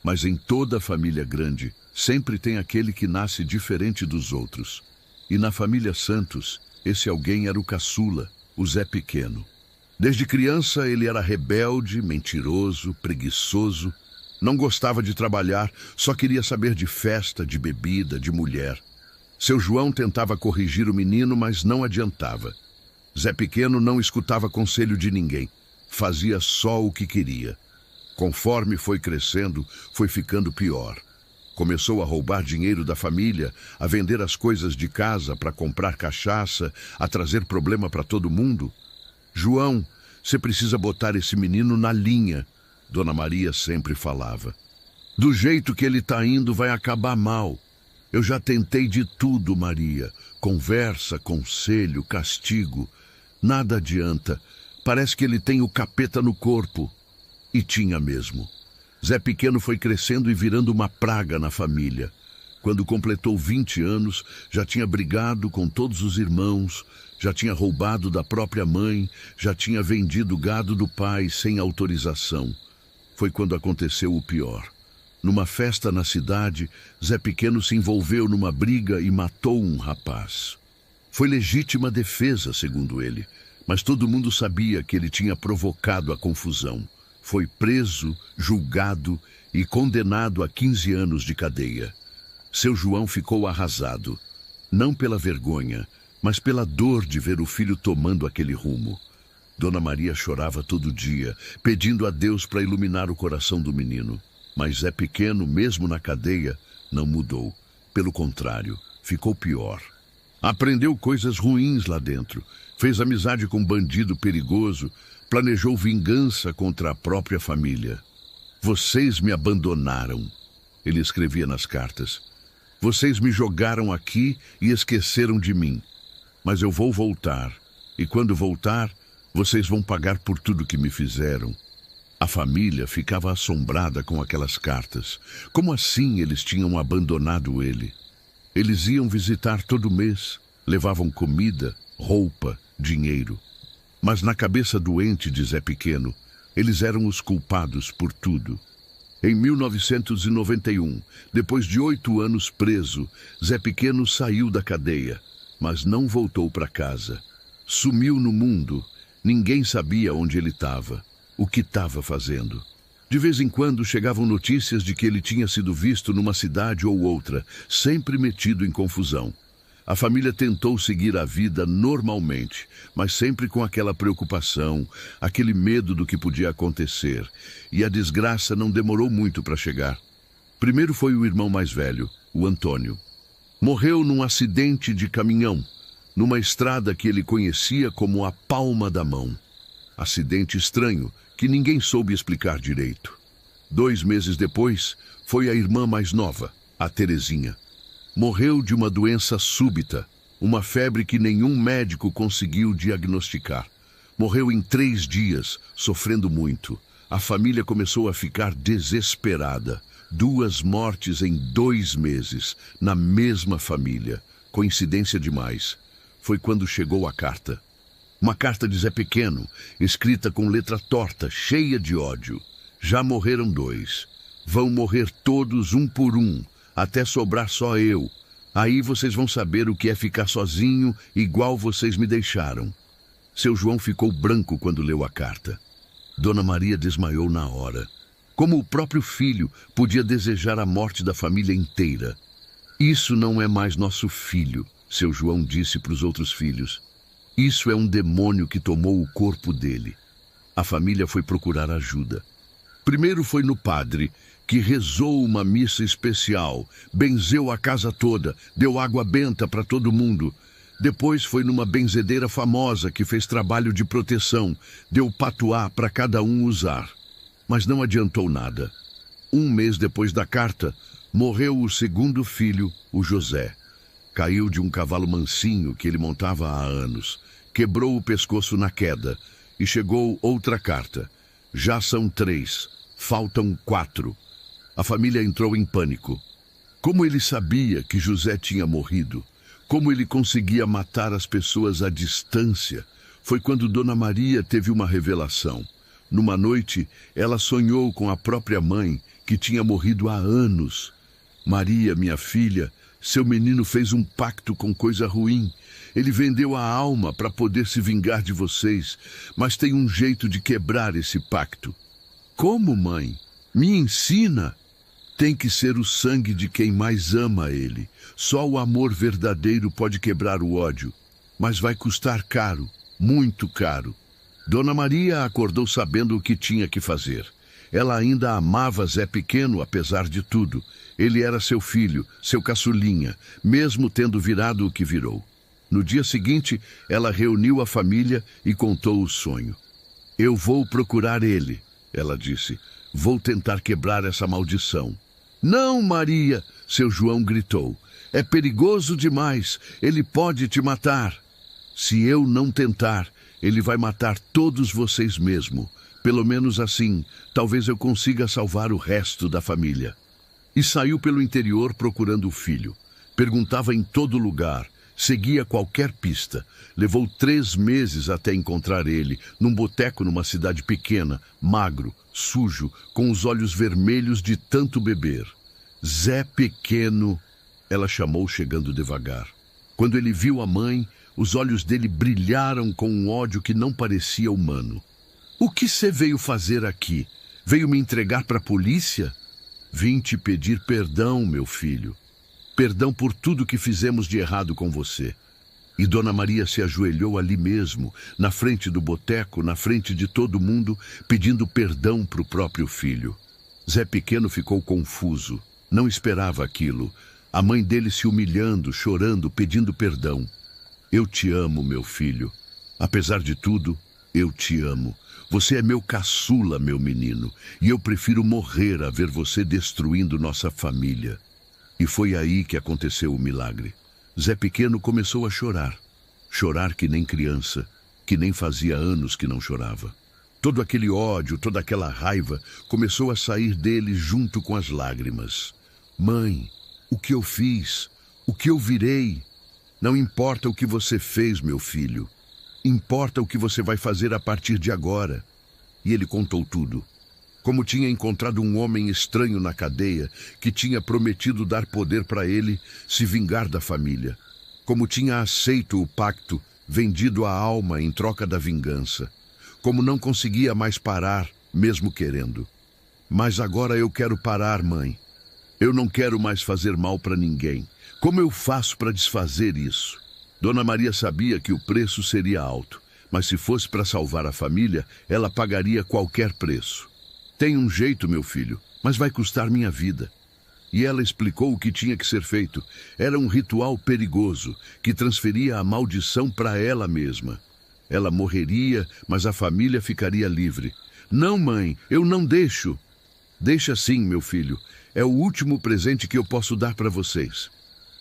Mas em toda família grande, sempre tem aquele que nasce diferente dos outros. E na família Santos, esse alguém era o caçula, o Zé Pequeno. Desde criança ele era rebelde, mentiroso, preguiçoso. Não gostava de trabalhar, só queria saber de festa, de bebida, de mulher. Seu João tentava corrigir o menino, mas não adiantava. Zé Pequeno não escutava conselho de ninguém. Fazia só o que queria. Conforme foi crescendo, foi ficando pior. Começou a roubar dinheiro da família, a vender as coisas de casa para comprar cachaça, a trazer problema para todo mundo. João, você precisa botar esse menino na linha, Dona Maria sempre falava. Do jeito que ele está indo, vai acabar mal. Eu já tentei de tudo, Maria. Conversa, conselho, castigo. Nada adianta. Parece que ele tem o capeta no corpo. E tinha mesmo. Zé Pequeno foi crescendo e virando uma praga na família. Quando completou 20 anos, já tinha brigado com todos os irmãos, já tinha roubado da própria mãe, já tinha vendido gado do pai sem autorização. Foi quando aconteceu o pior. Numa festa na cidade, Zé Pequeno se envolveu numa briga e matou um rapaz. Foi legítima defesa, segundo ele, mas todo mundo sabia que ele tinha provocado a confusão. Foi preso, julgado e condenado a 15 anos de cadeia. Seu João ficou arrasado, não pela vergonha, mas pela dor de ver o filho tomando aquele rumo. Dona Maria chorava todo dia, pedindo a Deus para iluminar o coração do menino. Mas Zé Pequeno, mesmo na cadeia, não mudou. Pelo contrário, ficou pior. Aprendeu coisas ruins lá dentro, fez amizade com um bandido perigoso, planejou vingança contra a própria família. Vocês me abandonaram, ele escrevia nas cartas. Vocês me jogaram aqui e esqueceram de mim. Mas eu vou voltar, e quando voltar, vocês vão pagar por tudo que me fizeram. A família ficava assombrada com aquelas cartas. Como assim eles tinham abandonado ele? Eles iam visitar todo mês, levavam comida, roupa, dinheiro. Mas na cabeça doente de Zé Pequeno, eles eram os culpados por tudo. Em 1991, depois de 8 anos preso, Zé Pequeno saiu da cadeia, mas não voltou para casa. Sumiu no mundo. Ninguém sabia onde ele estava, o que estava fazendo. De vez em quando chegavam notícias de que ele tinha sido visto numa cidade ou outra, sempre metido em confusão. A família tentou seguir a vida normalmente, mas sempre com aquela preocupação, aquele medo do que podia acontecer. E a desgraça não demorou muito para chegar. Primeiro foi o irmão mais velho, o Antônio. Morreu num acidente de caminhão, numa estrada que ele conhecia como a palma da mão. Acidente estranho, que ninguém soube explicar direito. 2 meses depois, foi a irmã mais nova, a Terezinha. Morreu de uma doença súbita, uma febre que nenhum médico conseguiu diagnosticar. Morreu em 3 dias, sofrendo muito. A família começou a ficar desesperada. 2 mortes em 2 meses, na mesma família. Coincidência demais. Foi quando chegou a carta. Uma carta de Zé Pequeno, escrita com letra torta, cheia de ódio. Já morreram 2. Vão morrer todos um por um, até sobrar só eu. Aí vocês vão saber o que é ficar sozinho, igual vocês me deixaram. Seu João ficou branco quando leu a carta. Dona Maria desmaiou na hora. Como o próprio filho podia desejar a morte da família inteira. Isso não é mais nosso filho, seu João disse para os outros filhos. Isso é um demônio que tomou o corpo dele. A família foi procurar ajuda. Primeiro foi no padre, que rezou uma missa especial, benzeu a casa toda, deu água benta para todo mundo. Depois foi numa benzedeira famosa que fez trabalho de proteção, deu patuá para cada um usar. Mas não adiantou nada. 1 mês depois da carta, morreu o 2º filho, o José. Caiu de um cavalo mansinho que ele montava há anos. Quebrou o pescoço na queda. E chegou outra carta. Já são 3. Faltam 4. A família entrou em pânico. Como ele sabia que José tinha morrido? Como ele conseguia matar as pessoas à distância? Foi quando Dona Maria teve uma revelação. Numa noite, ela sonhou com a própria mãe, que tinha morrido há anos. Maria, minha filha, seu menino fez um pacto com coisa ruim. Ele vendeu a alma para poder se vingar de vocês, mas tem um jeito de quebrar esse pacto. Como, mãe? Me ensina. Tem que ser o sangue de quem mais ama ele. Só o amor verdadeiro pode quebrar o ódio. Mas vai custar caro, muito caro. Dona Maria acordou sabendo o que tinha que fazer. Ela ainda amava Zé Pequeno, apesar de tudo. Ele era seu filho, seu caçulinha, mesmo tendo virado o que virou. No dia seguinte, ela reuniu a família e contou o sonho. Eu vou procurar ele, ela disse. Vou tentar quebrar essa maldição. Não, Maria, seu João gritou. É perigoso demais. Ele pode te matar. Se eu não tentar, ele vai matar todos vocês mesmo. Pelo menos assim, talvez eu consiga salvar o resto da família. E saiu pelo interior procurando o filho. Perguntava em todo lugar. Seguia qualquer pista. Levou 3 meses até encontrar ele, num boteco numa cidade pequena, magro, sujo, com os olhos vermelhos de tanto beber. Zé Pequeno, ela chamou chegando devagar. Quando ele viu a mãe, os olhos dele brilharam com um ódio que não parecia humano. O que você veio fazer aqui? Veio me entregar para a polícia? Vim te pedir perdão, meu filho. Perdão por tudo que fizemos de errado com você. E Dona Maria se ajoelhou ali mesmo, na frente do boteco, na frente de todo mundo, pedindo perdão para o próprio filho. Zé Pequeno ficou confuso. Não esperava aquilo. A mãe dele se humilhando, chorando, pedindo perdão. Eu te amo, meu filho. Apesar de tudo, eu te amo. Você é meu caçula, meu menino, e eu prefiro morrer a ver você destruindo nossa família. E foi aí que aconteceu o milagre. Zé Pequeno começou a chorar. Chorar que nem criança, que nem fazia anos que não chorava. Todo aquele ódio, toda aquela raiva começou a sair dele junto com as lágrimas. Mãe, o que eu fiz? O que eu virei? Não importa o que você fez, meu filho. Importa o que você vai fazer a partir de agora. E ele contou tudo. Como tinha encontrado um homem estranho na cadeia, que tinha prometido dar poder para ele, se vingar da família. Como tinha aceito o pacto, vendido a alma em troca da vingança. Como não conseguia mais parar, mesmo querendo. Mas agora eu quero parar, mãe. Eu não quero mais fazer mal para ninguém. Como eu faço para desfazer isso? Dona Maria sabia que o preço seria alto, mas se fosse para salvar a família, ela pagaria qualquer preço. Tem um jeito, meu filho, mas vai custar minha vida. E ela explicou o que tinha que ser feito. Era um ritual perigoso, que transferia a maldição para ela mesma. Ela morreria, mas a família ficaria livre. Não, mãe, eu não deixo. Deixa sim, meu filho. É o último presente que eu posso dar para vocês.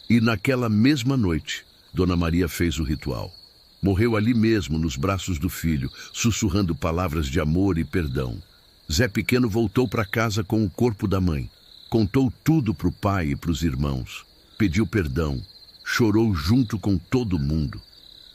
E naquela mesma noite, Dona Maria fez o ritual. Morreu ali mesmo, nos braços do filho, sussurrando palavras de amor e perdão. Zé Pequeno voltou para casa com o corpo da mãe. Contou tudo para o pai e para os irmãos. Pediu perdão. Chorou junto com todo mundo.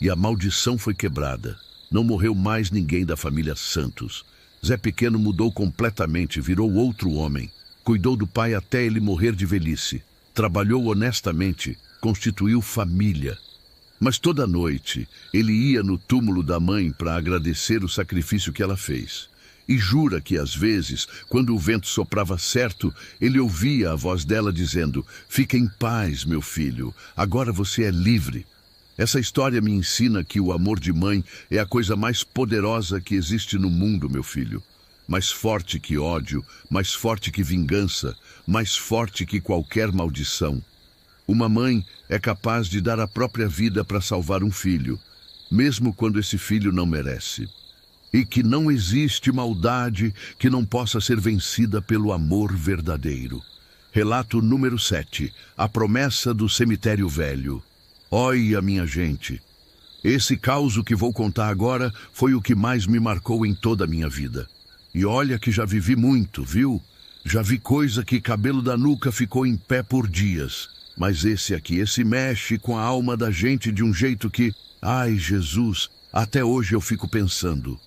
E a maldição foi quebrada. Não morreu mais ninguém da família Santos. Zé Pequeno mudou completamente, virou outro homem. Cuidou do pai até ele morrer de velhice. Trabalhou honestamente, constituiu família. Mas toda noite ele ia no túmulo da mãe para agradecer o sacrifício que ela fez. E jura que às vezes, quando o vento soprava certo, ele ouvia a voz dela dizendo: "Fica em paz, meu filho, agora você é livre." Essa história me ensina que o amor de mãe é a coisa mais poderosa que existe no mundo, meu filho. Mais forte que ódio, mais forte que vingança, mais forte que qualquer maldição. Uma mãe é capaz de dar a própria vida para salvar um filho, mesmo quando esse filho não merece. E que não existe maldade que não possa ser vencida pelo amor verdadeiro. Relato número 7. A promessa do cemitério velho. Olha, minha gente, esse caos que vou contar agora foi o que mais me marcou em toda a minha vida. E olha que já vivi muito, viu? Já vi coisa que cabelo da nuca ficou em pé por dias. Mas esse aqui, esse mexe com a alma da gente de um jeito que... Ai, Jesus, até hoje eu fico pensando.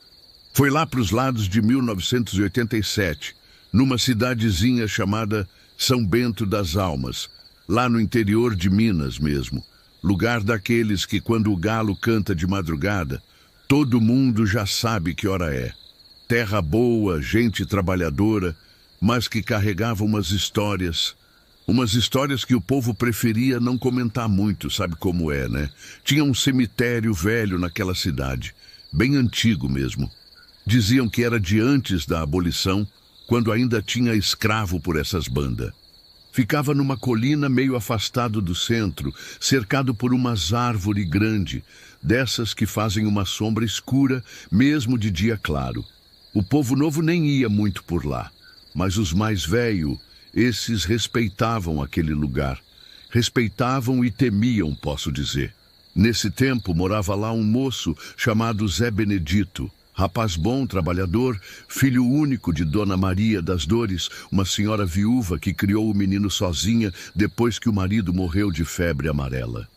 Foi lá para os lados de 1987, numa cidadezinha chamada São Bento das Almas, lá no interior de Minas mesmo. Lugar daqueles que quando o galo canta de madrugada, todo mundo já sabe que hora é. Terra boa, gente trabalhadora, mas que carregava umas histórias que o povo preferia não comentar muito, sabe como é, né? Tinha um cemitério velho naquela cidade, bem antigo mesmo. Diziam que era de antes da abolição, quando ainda tinha escravo por essas bandas. Ficava numa colina meio afastado do centro, cercado por umas árvores grandes, dessas que fazem uma sombra escura, mesmo de dia claro. O povo novo nem ia muito por lá, mas os mais velhos, esses respeitavam aquele lugar. Respeitavam e temiam, posso dizer. Nesse tempo morava lá um moço chamado Zé Benedito. Rapaz bom, trabalhador, filho único de Dona Maria das Dores, uma senhora viúva que criou o menino sozinha depois que o marido morreu de febre amarela.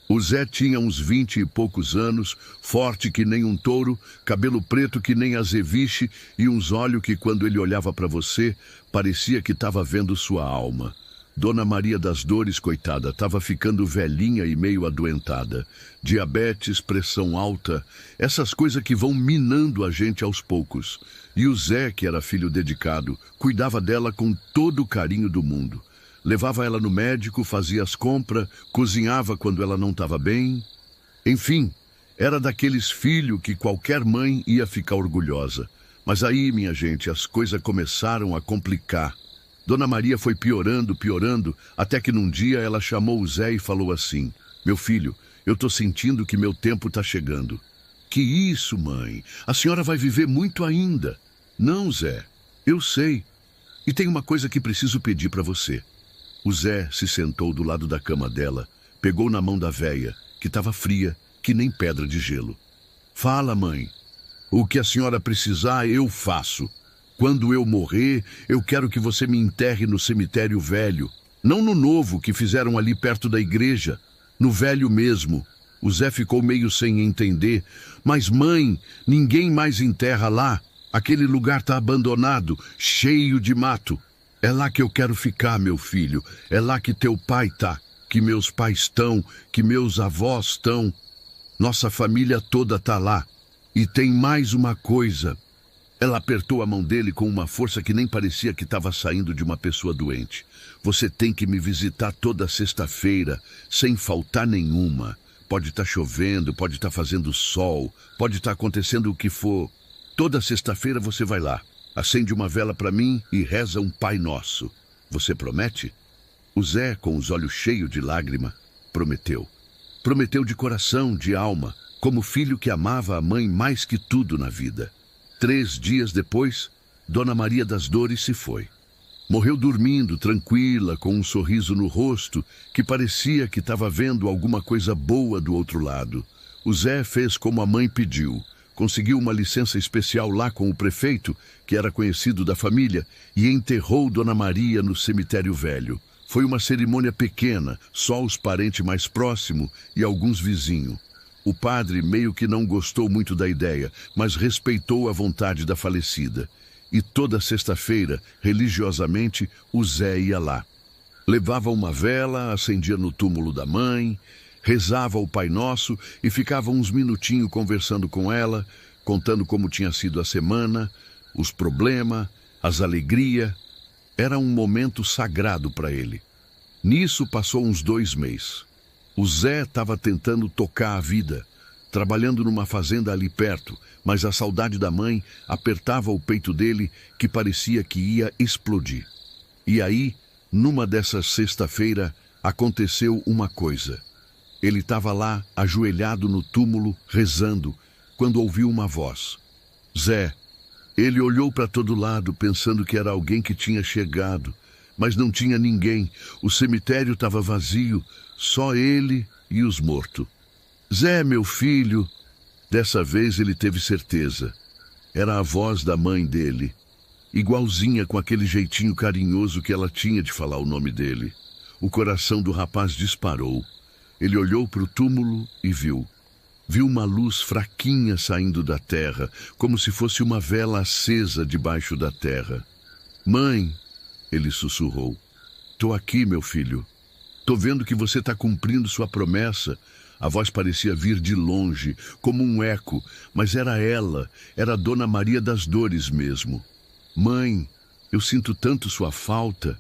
O Zé tinha uns 20 e poucos anos, forte que nem um touro, cabelo preto que nem azeviche e uns olhos que, quando ele olhava para você, parecia que estava vendo sua alma. Dona Maria das Dores, coitada, estava ficando velhinha e meio adoentada. Diabetes, pressão alta, essas coisas que vão minando a gente aos poucos. E o Zé, que era filho dedicado, cuidava dela com todo o carinho do mundo. Levava ela no médico, fazia as compras, cozinhava quando ela não estava bem. Enfim, era daqueles filhos que qualquer mãe ia ficar orgulhosa. Mas aí, minha gente, as coisas começaram a complicar. Dona Maria foi piorando, até que num dia ela chamou o Zé e falou assim: "Meu filho, eu tô sentindo que meu tempo tá chegando." "Que isso, mãe? A senhora vai viver muito ainda." "Não, Zé, eu sei. E tem uma coisa que preciso pedir para você." O Zé se sentou do lado da cama dela, pegou na mão da véia, que estava fria, que nem pedra de gelo. "Fala, mãe. O que a senhora precisar, eu faço. Quando eu morrer, eu quero que você me enterre no cemitério velho. Não no novo que fizeram ali perto da igreja, no velho mesmo." O Zé ficou meio sem entender. "Mas, mãe, ninguém mais enterra lá. Aquele lugar está abandonado, cheio de mato." "É lá que eu quero ficar, meu filho. É lá que teu pai tá, que meus pais estão, que meus avós estão. Nossa família toda tá lá. E tem mais uma coisa." Ela apertou a mão dele com uma força que nem parecia que estava saindo de uma pessoa doente. "Você tem que me visitar toda sexta-feira, sem faltar nenhuma. Pode estar chovendo, pode estar fazendo sol, pode estar acontecendo o que for. Toda sexta-feira você vai lá, acende uma vela para mim e reza um Pai Nosso. Você promete?" O Zé, com os olhos cheios de lágrima, prometeu. Prometeu de coração, de alma, como filho que amava a mãe mais que tudo na vida. 3 dias depois, Dona Maria das Dores se foi. Morreu dormindo, tranquila, com um sorriso no rosto, que parecia que estava vendo alguma coisa boa do outro lado. O Zé fez como a mãe pediu. Conseguiu uma licença especial lá com o prefeito, que era conhecido da família, e enterrou Dona Maria no cemitério velho. Foi uma cerimônia pequena, só os parentes mais próximos e alguns vizinhos. O padre meio que não gostou muito da ideia, mas respeitou a vontade da falecida. E toda sexta-feira, religiosamente, o Zé ia lá. Levava uma vela, acendia no túmulo da mãe, rezava o Pai Nosso e ficava uns minutinhos conversando com ela, contando como tinha sido a semana, os problemas, as alegrias. Era um momento sagrado para ele. Nisso passou uns 2 meses. O Zé estava tentando tocar a vida, trabalhando numa fazenda ali perto, mas a saudade da mãe apertava o peito dele, que parecia que ia explodir. E aí, numa dessas sexta-feira, aconteceu uma coisa. Ele estava lá, ajoelhado no túmulo, rezando, quando ouviu uma voz. "Zé." Ele olhou para todo lado, pensando que era alguém que tinha chegado, mas não tinha ninguém. O cemitério estava vazio, só ele e os mortos. "Zé, meu filho." Dessa vez ele teve certeza. Era a voz da mãe dele, igualzinha, com aquele jeitinho carinhoso que ela tinha de falar o nome dele. O coração do rapaz disparou. Ele olhou para o túmulo e viu. Viu uma luz fraquinha saindo da terra, como se fosse uma vela acesa debaixo da terra. "Mãe," ele sussurrou, "tô aqui, meu filho. Tô vendo que você está cumprindo sua promessa." A voz parecia vir de longe, como um eco, mas era ela, era Dona Maria das Dores mesmo. "Mãe, Eu sinto tanto sua falta.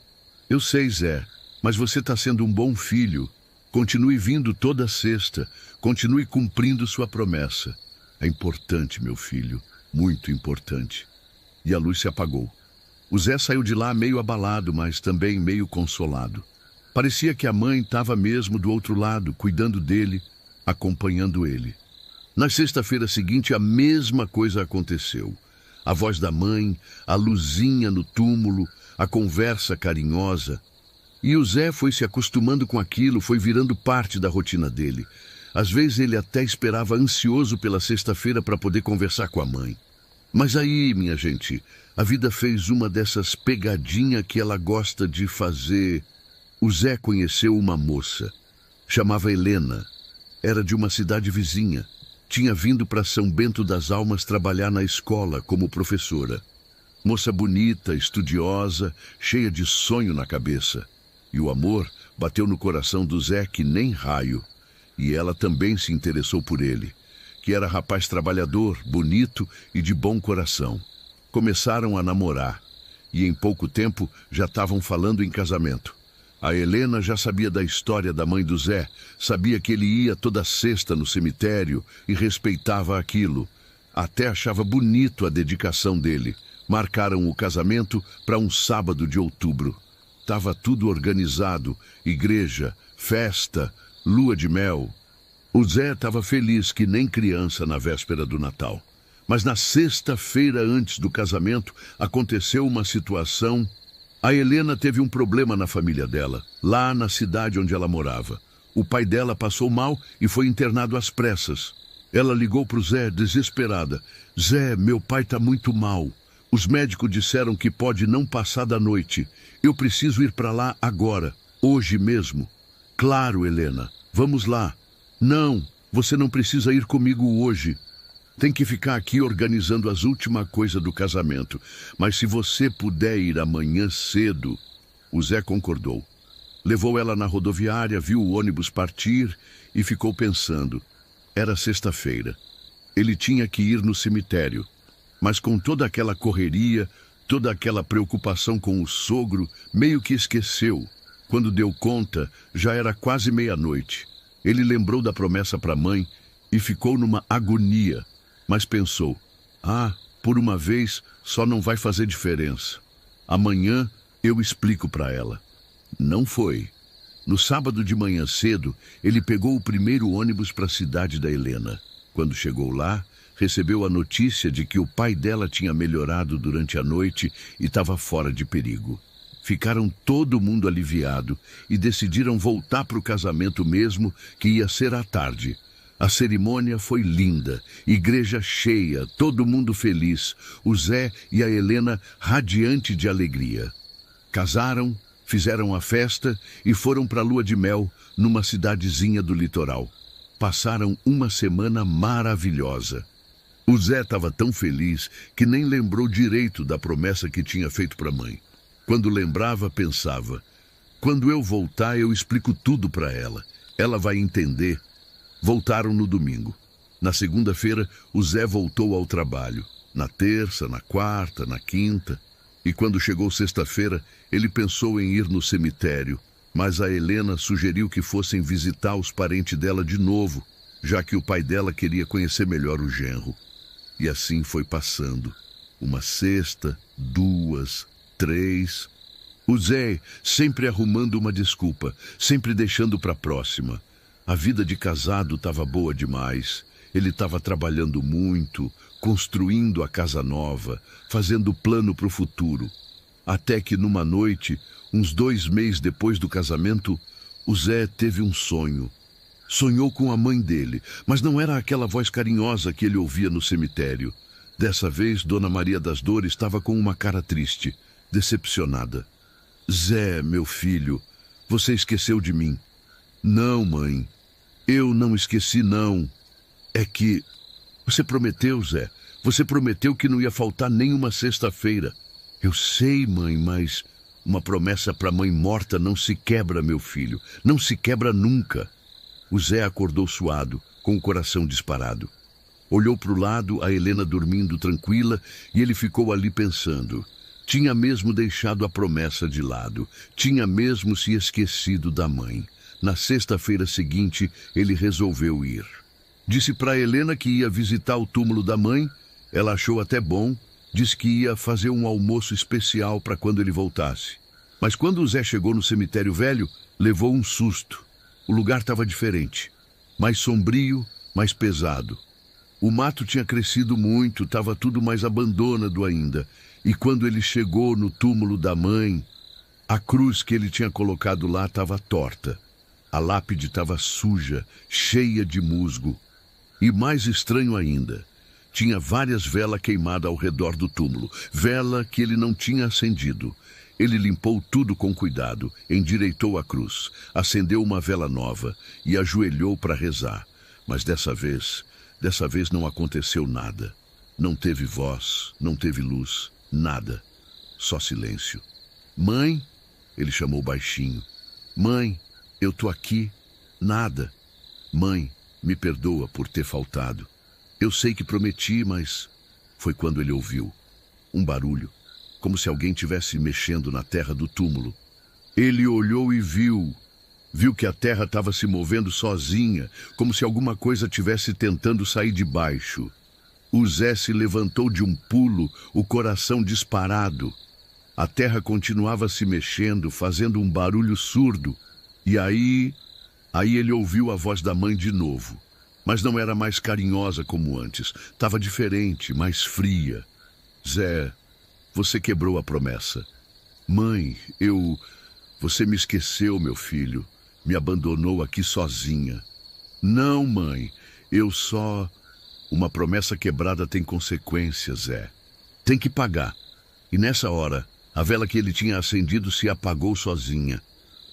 Eu sei, Zé, mas você está sendo um bom filho. Continue vindo toda sexta. Continue cumprindo sua promessa. É importante, meu filho, muito importante. E a luz se apagou. O Zé saiu de lá meio abalado, mas também meio consolado. Parecia que a mãe estava mesmo do outro lado, cuidando dele, acompanhando ele. Na sexta-feira seguinte, a mesma coisa aconteceu. A voz da mãe, a luzinha no túmulo, a conversa carinhosa. E o Zé foi se acostumando com aquilo, foi virando parte da rotina dele. Às vezes ele até esperava ansioso pela sexta-feira para poder conversar com a mãe. Mas aí, minha gente, a vida fez uma dessas pegadinhas que ela gosta de fazer. O Zé conheceu uma moça. Chamava Helena. Era de uma cidade vizinha. Tinha vindo para São Bento das Almas trabalhar na escola como professora. Moça bonita, estudiosa, cheia de sonho na cabeça. E o amor bateu no coração do Zé que nem raio. E ela também se interessou por ele, que era rapaz trabalhador, bonito e de bom coração. Começaram a namorar e em pouco tempo já estavam falando em casamento. A Helena já sabia da história da mãe do Zé, sabia que ele ia toda sexta no cemitério e respeitava aquilo. Até achava bonito a dedicação dele. Marcaram o casamento para um sábado de outubro. Estava tudo organizado, igreja, festa, lua de mel. O Zé estava feliz que nem criança na véspera do Natal. Mas na sexta-feira antes do casamento aconteceu uma situação. A Helena teve um problema na família dela, lá na cidade onde ela morava. O pai dela passou mal e foi internado às pressas. Ela ligou para o Zé desesperada. Zé, meu pai está muito mal. Os médicos disseram que pode não passar da noite. Eu preciso ir para lá agora, hoje mesmo. Claro, Helena, vamos lá. Não, você não precisa ir comigo hoje. Tem que ficar aqui organizando as últimas coisas do casamento. Mas se você puder ir amanhã cedo... O Zé concordou. Levou ela na rodoviária, viu o ônibus partir e ficou pensando. Era sexta-feira. Ele tinha que ir no cemitério. Mas com toda aquela correria, toda aquela preocupação com o sogro, meio que esqueceu. Quando deu conta, já era quase meia-noite. Ele lembrou da promessa para a mãe e ficou numa agonia. Mas pensou, por uma vez só não vai fazer diferença. Amanhã eu explico para ela. Não foi. No sábado de manhã cedo, ele pegou o primeiro ônibus para a cidade da Helena. Quando chegou lá, recebeu a notícia de que o pai dela tinha melhorado durante a noite e estava fora de perigo. Ficaram todo mundo aliviado e decidiram voltar para o casamento mesmo, que ia ser à tarde. A cerimônia foi linda, igreja cheia, todo mundo feliz, o Zé e a Helena radiante de alegria. Casaram, fizeram a festa e foram para a lua de mel numa cidadezinha do litoral. Passaram uma semana maravilhosa. O Zé estava tão feliz que nem lembrou direito da promessa que tinha feito para a mãe. Quando lembrava, pensava, quando eu voltar eu explico tudo para ela. Ela vai entender. Voltaram no domingo. Na segunda-feira, o Zé voltou ao trabalho. Na terça, na quarta, na quinta. E quando chegou sexta-feira, ele pensou em ir no cemitério. Mas a Helena sugeriu que fossem visitar os parentes dela de novo, já que o pai dela queria conhecer melhor o genro. E assim foi passando. Uma sexta, duas, três. O Zé sempre arrumando uma desculpa, sempre deixando para a próxima. A vida de casado estava boa demais. Ele estava trabalhando muito, construindo a casa nova, fazendo plano para o futuro. Até que numa noite, uns 2 meses depois do casamento, o Zé teve um sonho. Sonhou com a mãe dele, mas não era aquela voz carinhosa que ele ouvia no cemitério. Dessa vez, Dona Maria das Dores estava com uma cara triste, decepcionada. Zé, meu filho, você esqueceu de mim. Não, mãe, eu não esqueci, não. É que... Você prometeu, Zé. Você prometeu que não ia faltar nenhuma sexta-feira. Eu sei, mãe, mas uma promessa para mãe morta não se quebra, meu filho. Não se quebra nunca. O Zé acordou suado, com o coração disparado. Olhou para o lado, a Helena dormindo tranquila, e ele ficou ali pensando. Tinha mesmo deixado a promessa de lado. Tinha mesmo se esquecido da mãe. Na sexta-feira seguinte, ele resolveu ir. Disse para Helena que ia visitar o túmulo da mãe. Ela achou até bom. Disse que ia fazer um almoço especial para quando ele voltasse. Mas quando o Zé chegou no cemitério velho, levou um susto. O lugar estava diferente. Mais sombrio, mais pesado. O mato tinha crescido muito, estava tudo mais abandonado ainda. E quando ele chegou no túmulo da mãe, a cruz que ele tinha colocado lá estava torta. A lápide estava suja, cheia de musgo. E mais estranho ainda, tinha várias velas queimadas ao redor do túmulo, vela que ele não tinha acendido. Ele limpou tudo com cuidado, endireitou a cruz, acendeu uma vela nova e ajoelhou para rezar. Mas dessa vez não aconteceu nada. Não teve voz, não teve luz, nada. Só silêncio. Mãe, ele chamou baixinho. Mãe, eu tô aqui. Nada. Mãe, me perdoa por ter faltado. Eu sei que prometi, mas... Foi quando ele ouviu um barulho, como se alguém tivesse mexendo na terra do túmulo. Ele olhou e viu que a terra estava se movendo sozinha, como se alguma coisa tivesse tentando sair de baixo. O Zé se levantou de um pulo, o coração disparado. A terra continuava se mexendo, fazendo um barulho surdo. E aí ele ouviu a voz da mãe de novo. Mas não era mais carinhosa como antes. Estava diferente, mais fria. Zé, você quebrou a promessa. Mãe, Você me esqueceu, meu filho. Me abandonou aqui sozinha. Não, mãe, Uma promessa quebrada tem consequências, Zé. Tem que pagar. E nessa hora, a vela que ele tinha acendido se apagou sozinha.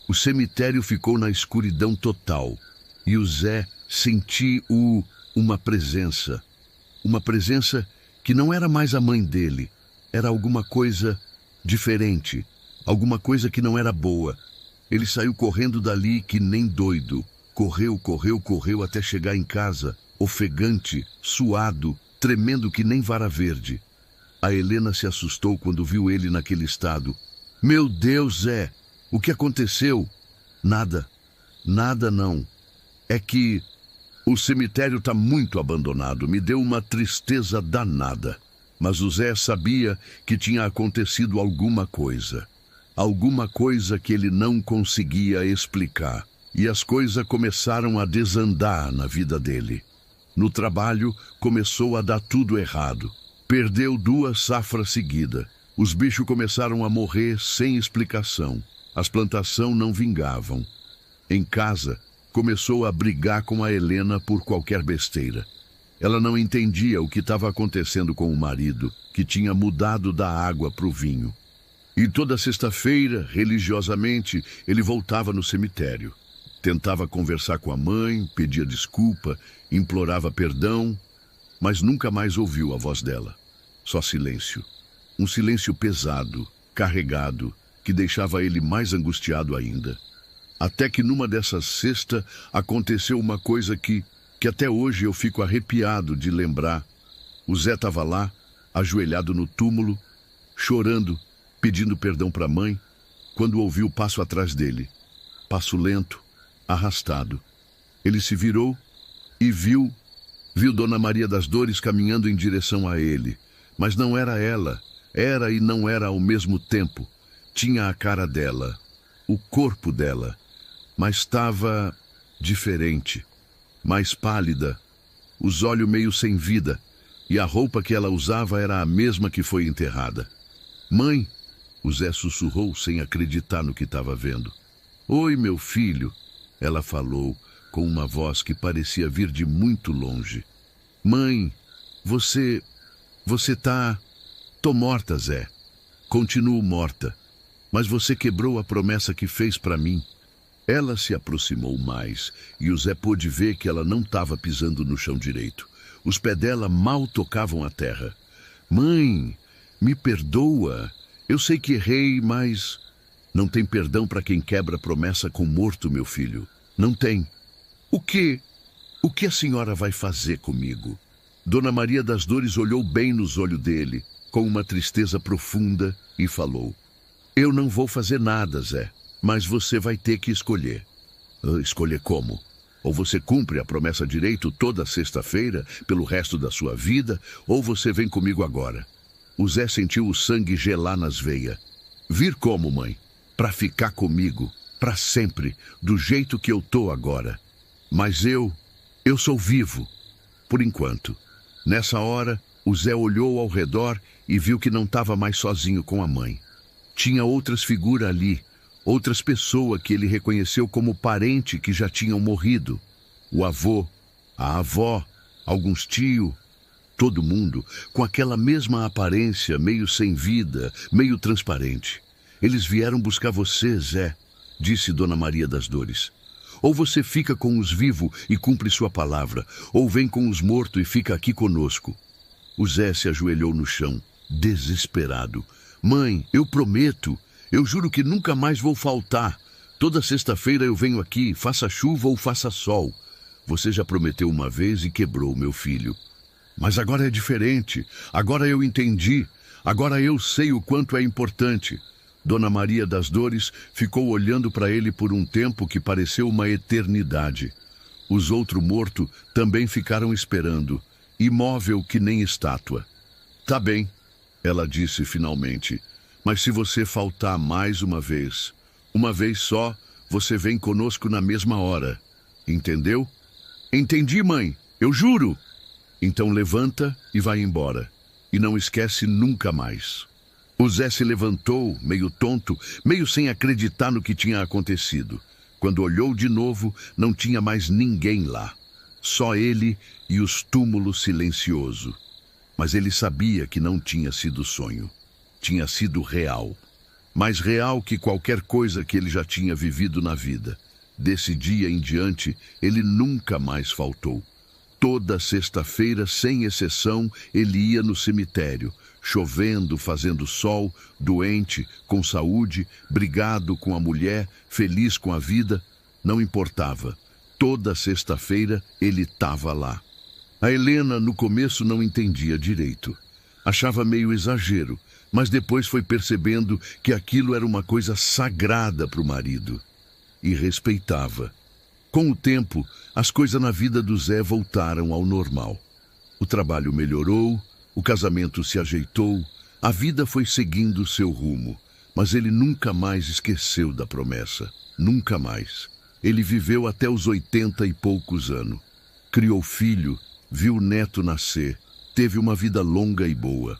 O cemitério ficou na escuridão total. E o Zé sentiu uma presença. Uma presença que não era mais a mãe dele. Era alguma coisa diferente. Alguma coisa que não era boa. Ele saiu correndo dali que nem doido. Correu até chegar em casa, ofegante, suado, tremendo que nem vara verde. A Helena se assustou quando viu ele naquele estado. Meu Deus, Zé, o que aconteceu? Nada não. É que o cemitério está muito abandonado, me deu uma tristeza danada. Mas o Zé sabia que tinha acontecido alguma coisa que ele não conseguia explicar. E as coisas começaram a desandar na vida dele. No trabalho, começou a dar tudo errado. Perdeu 2 safras seguidas. Os bichos começaram a morrer sem explicação. As plantações não vingavam. Em casa, começou a brigar com a Helena por qualquer besteira. Ela não entendia o que estava acontecendo com o marido, que tinha mudado da água para o vinho. E toda sexta-feira, religiosamente, ele voltava no cemitério. Tentava conversar com a mãe, pedia desculpa, implorava perdão, mas nunca mais ouviu a voz dela. Só silêncio. Um silêncio pesado, carregado, que deixava ele mais angustiado ainda. Até que numa dessas sextas aconteceu uma coisa que até hoje eu fico arrepiado de lembrar. O Zé estava lá, ajoelhado no túmulo, chorando, pedindo perdão para a mãe, quando ouviu o passo atrás dele. Passo lento, arrastado. Ele se virou e viu Dona Maria das Dores caminhando em direção a ele. Mas não era ela. Era e não era ao mesmo tempo. Tinha a cara dela, o corpo dela, mas estava diferente, mais pálida, os olhos meio sem vida, e a roupa que ela usava era a mesma que foi enterrada. Mãe, o Zé sussurrou sem acreditar no que estava vendo. Oi, meu filho, ela falou com uma voz que parecia vir de muito longe. Mãe, você tá... Tô morta, Zé. Continuo morta. Mas você quebrou a promessa que fez para mim. Ela se aproximou mais e o Zé pôde ver que ela não estava pisando no chão direito. Os pés dela mal tocavam a terra. Mãe, me perdoa. Eu sei que errei, mas... Não tem perdão para quem quebra promessa com morto, meu filho. Não tem. O que a senhora vai fazer comigo? Dona Maria das Dores olhou bem nos olhos dele, com uma tristeza profunda, e falou: eu não vou fazer nada, Zé, mas você vai ter que escolher. Escolher como? Ou você cumpre a promessa direito toda sexta-feira, pelo resto da sua vida, ou você vem comigo agora. O Zé sentiu o sangue gelar nas veias. Vir como, mãe? Para ficar comigo, para sempre, do jeito que eu tô agora. Mas eu sou vivo, por enquanto. Nessa hora, o Zé olhou ao redor e viu que não estava mais sozinho com a mãe. Tinha outras figuras ali, outras pessoas que ele reconheceu como parente que já tinham morrido. O avô, a avó, alguns tios, todo mundo com aquela mesma aparência, meio sem vida, meio transparente. Eles vieram buscar você, Zé, disse Dona Maria das Dores. Ou você fica com os vivos e cumpre sua palavra, ou vem com os mortos e fica aqui conosco. O Zé se ajoelhou no chão, desesperado. Mãe, eu prometo, eu juro que nunca mais vou faltar. Toda sexta-feira eu venho aqui, faça chuva ou faça sol. Você já prometeu uma vez e quebrou, meu filho. Mas agora é diferente, agora eu entendi, agora eu sei o quanto é importante. Dona Maria das Dores ficou olhando para ele por um tempo que pareceu uma eternidade. Os outros mortos também ficaram esperando, imóvel que nem estátua. Tá bem, ela disse finalmente, mas se você faltar mais uma vez só, você vem conosco na mesma hora. Entendeu? Entendi, mãe, eu juro. Então levanta e vai embora. E não esquece nunca mais. O Zé se levantou, meio tonto, meio sem acreditar no que tinha acontecido. Quando olhou de novo, não tinha mais ninguém lá. Só ele e os túmulos silenciosos. Mas ele sabia que não tinha sido sonho. Tinha sido real. Mais real que qualquer coisa que ele já tinha vivido na vida. Desse dia em diante, ele nunca mais faltou. Toda sexta-feira, sem exceção, ele ia no cemitério, chovendo, fazendo sol, doente, com saúde, brigado com a mulher, feliz com a vida, não importava. Toda sexta-feira ele estava lá. A Helena, no começo, não entendia direito. Achava meio exagero, mas depois foi percebendo que aquilo era uma coisa sagrada para o marido. E respeitava. Com o tempo, as coisas na vida do Zé voltaram ao normal. O trabalho melhorou, o casamento se ajeitou, a vida foi seguindo seu rumo, mas ele nunca mais esqueceu da promessa. Nunca mais. Ele viveu até os 80 e poucos anos. Criou filho, viu o neto nascer, teve uma vida longa e boa.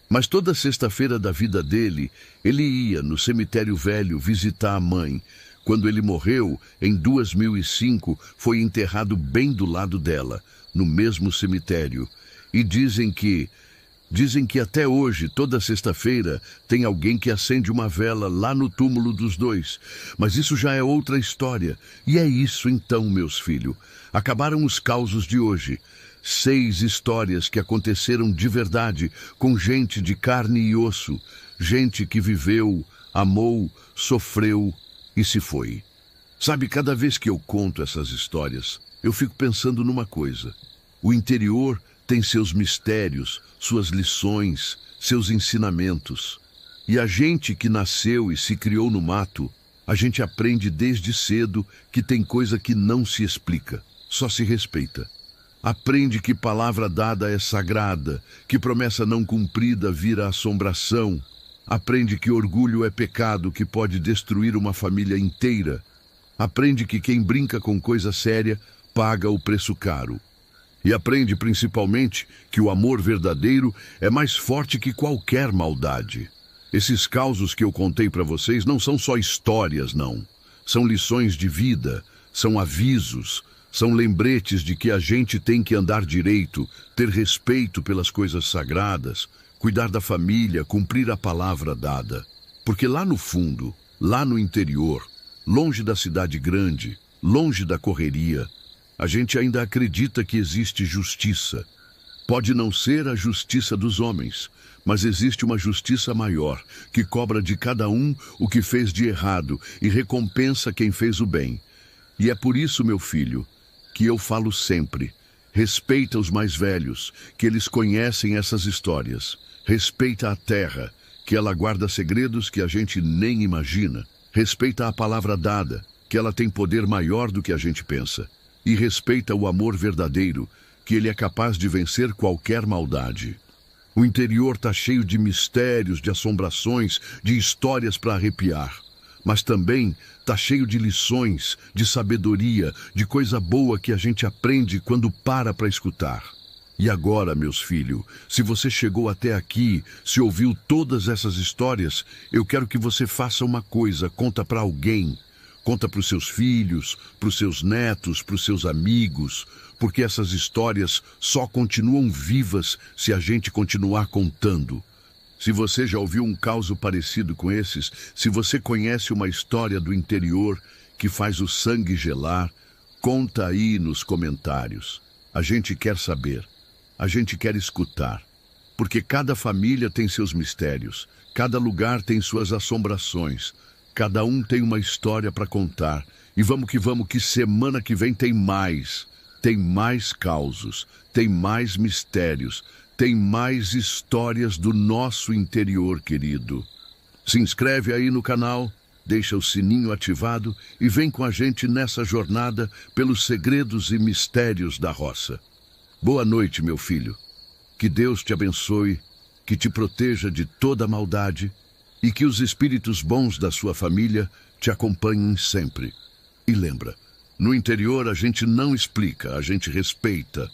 Mas toda sexta-feira da vida dele, ele ia no cemitério velho visitar a mãe. Quando ele morreu, em 2005, foi enterrado bem do lado dela, no mesmo cemitério. E dizem que até hoje, toda sexta-feira, tem alguém que acende uma vela lá no túmulo dos dois. Mas isso já é outra história. E é isso então, meus filhos. Acabaram os causos de hoje. 6 histórias que aconteceram de verdade, com gente de carne e osso. Gente que viveu, amou, sofreu e se foi. Sabe, cada vez que eu conto essas histórias, eu fico pensando numa coisa. O interior tem seus mistérios, suas lições, seus ensinamentos. E a gente que nasceu e se criou no mato, a gente aprende desde cedo que tem coisa que não se explica, só se respeita. Aprende que palavra dada é sagrada, que promessa não cumprida vira assombração. Aprende que orgulho é pecado que pode destruir uma família inteira. Aprende que quem brinca com coisa séria paga o preço caro. E aprende principalmente que o amor verdadeiro é mais forte que qualquer maldade. Esses causos que eu contei para vocês não são só histórias, não. São lições de vida, são avisos, são lembretes de que a gente tem que andar direito, ter respeito pelas coisas sagradas, cuidar da família, cumprir a palavra dada. Porque lá no fundo, lá no interior, longe da cidade grande, longe da correria, a gente ainda acredita que existe justiça. Pode não ser a justiça dos homens, mas existe uma justiça maior, que cobra de cada um o que fez de errado e recompensa quem fez o bem. E é por isso, meu filho, que eu falo sempre, Respeita os mais velhos, que eles conhecem essas histórias. Respeita a terra, que ela guarda segredos que a gente nem imagina. Respeita a palavra dada, que ela tem poder maior do que a gente pensa. E respeita o amor verdadeiro, que ele é capaz de vencer qualquer maldade. O interior está cheio de mistérios, de assombrações, de histórias para arrepiar. Mas também está cheio de lições, de sabedoria, de coisa boa que a gente aprende quando para escutar. E agora, meus filhos, se você chegou até aqui, se ouviu todas essas histórias, eu quero que você faça uma coisa, conta para alguém. Conta para os seus filhos, para os seus netos, para os seus amigos, porque essas histórias só continuam vivas se a gente continuar contando. Se você já ouviu um caso parecido com esses, se você conhece uma história do interior que faz o sangue gelar, conta aí nos comentários. A gente quer saber, a gente quer escutar, porque cada família tem seus mistérios, cada lugar tem suas assombrações, cada um tem uma história para contar. E vamos, que semana que vem tem mais causos, tem mais mistérios, tem mais histórias do nosso interior, querido. Se inscreve aí no canal, deixa o sininho ativado e vem com a gente nessa jornada pelos segredos e mistérios da roça. Boa noite, meu filho. Que Deus te abençoe, que te proteja de toda maldade e que os espíritos bons da sua família te acompanhem sempre. E lembra, no interior a gente não explica, a gente respeita.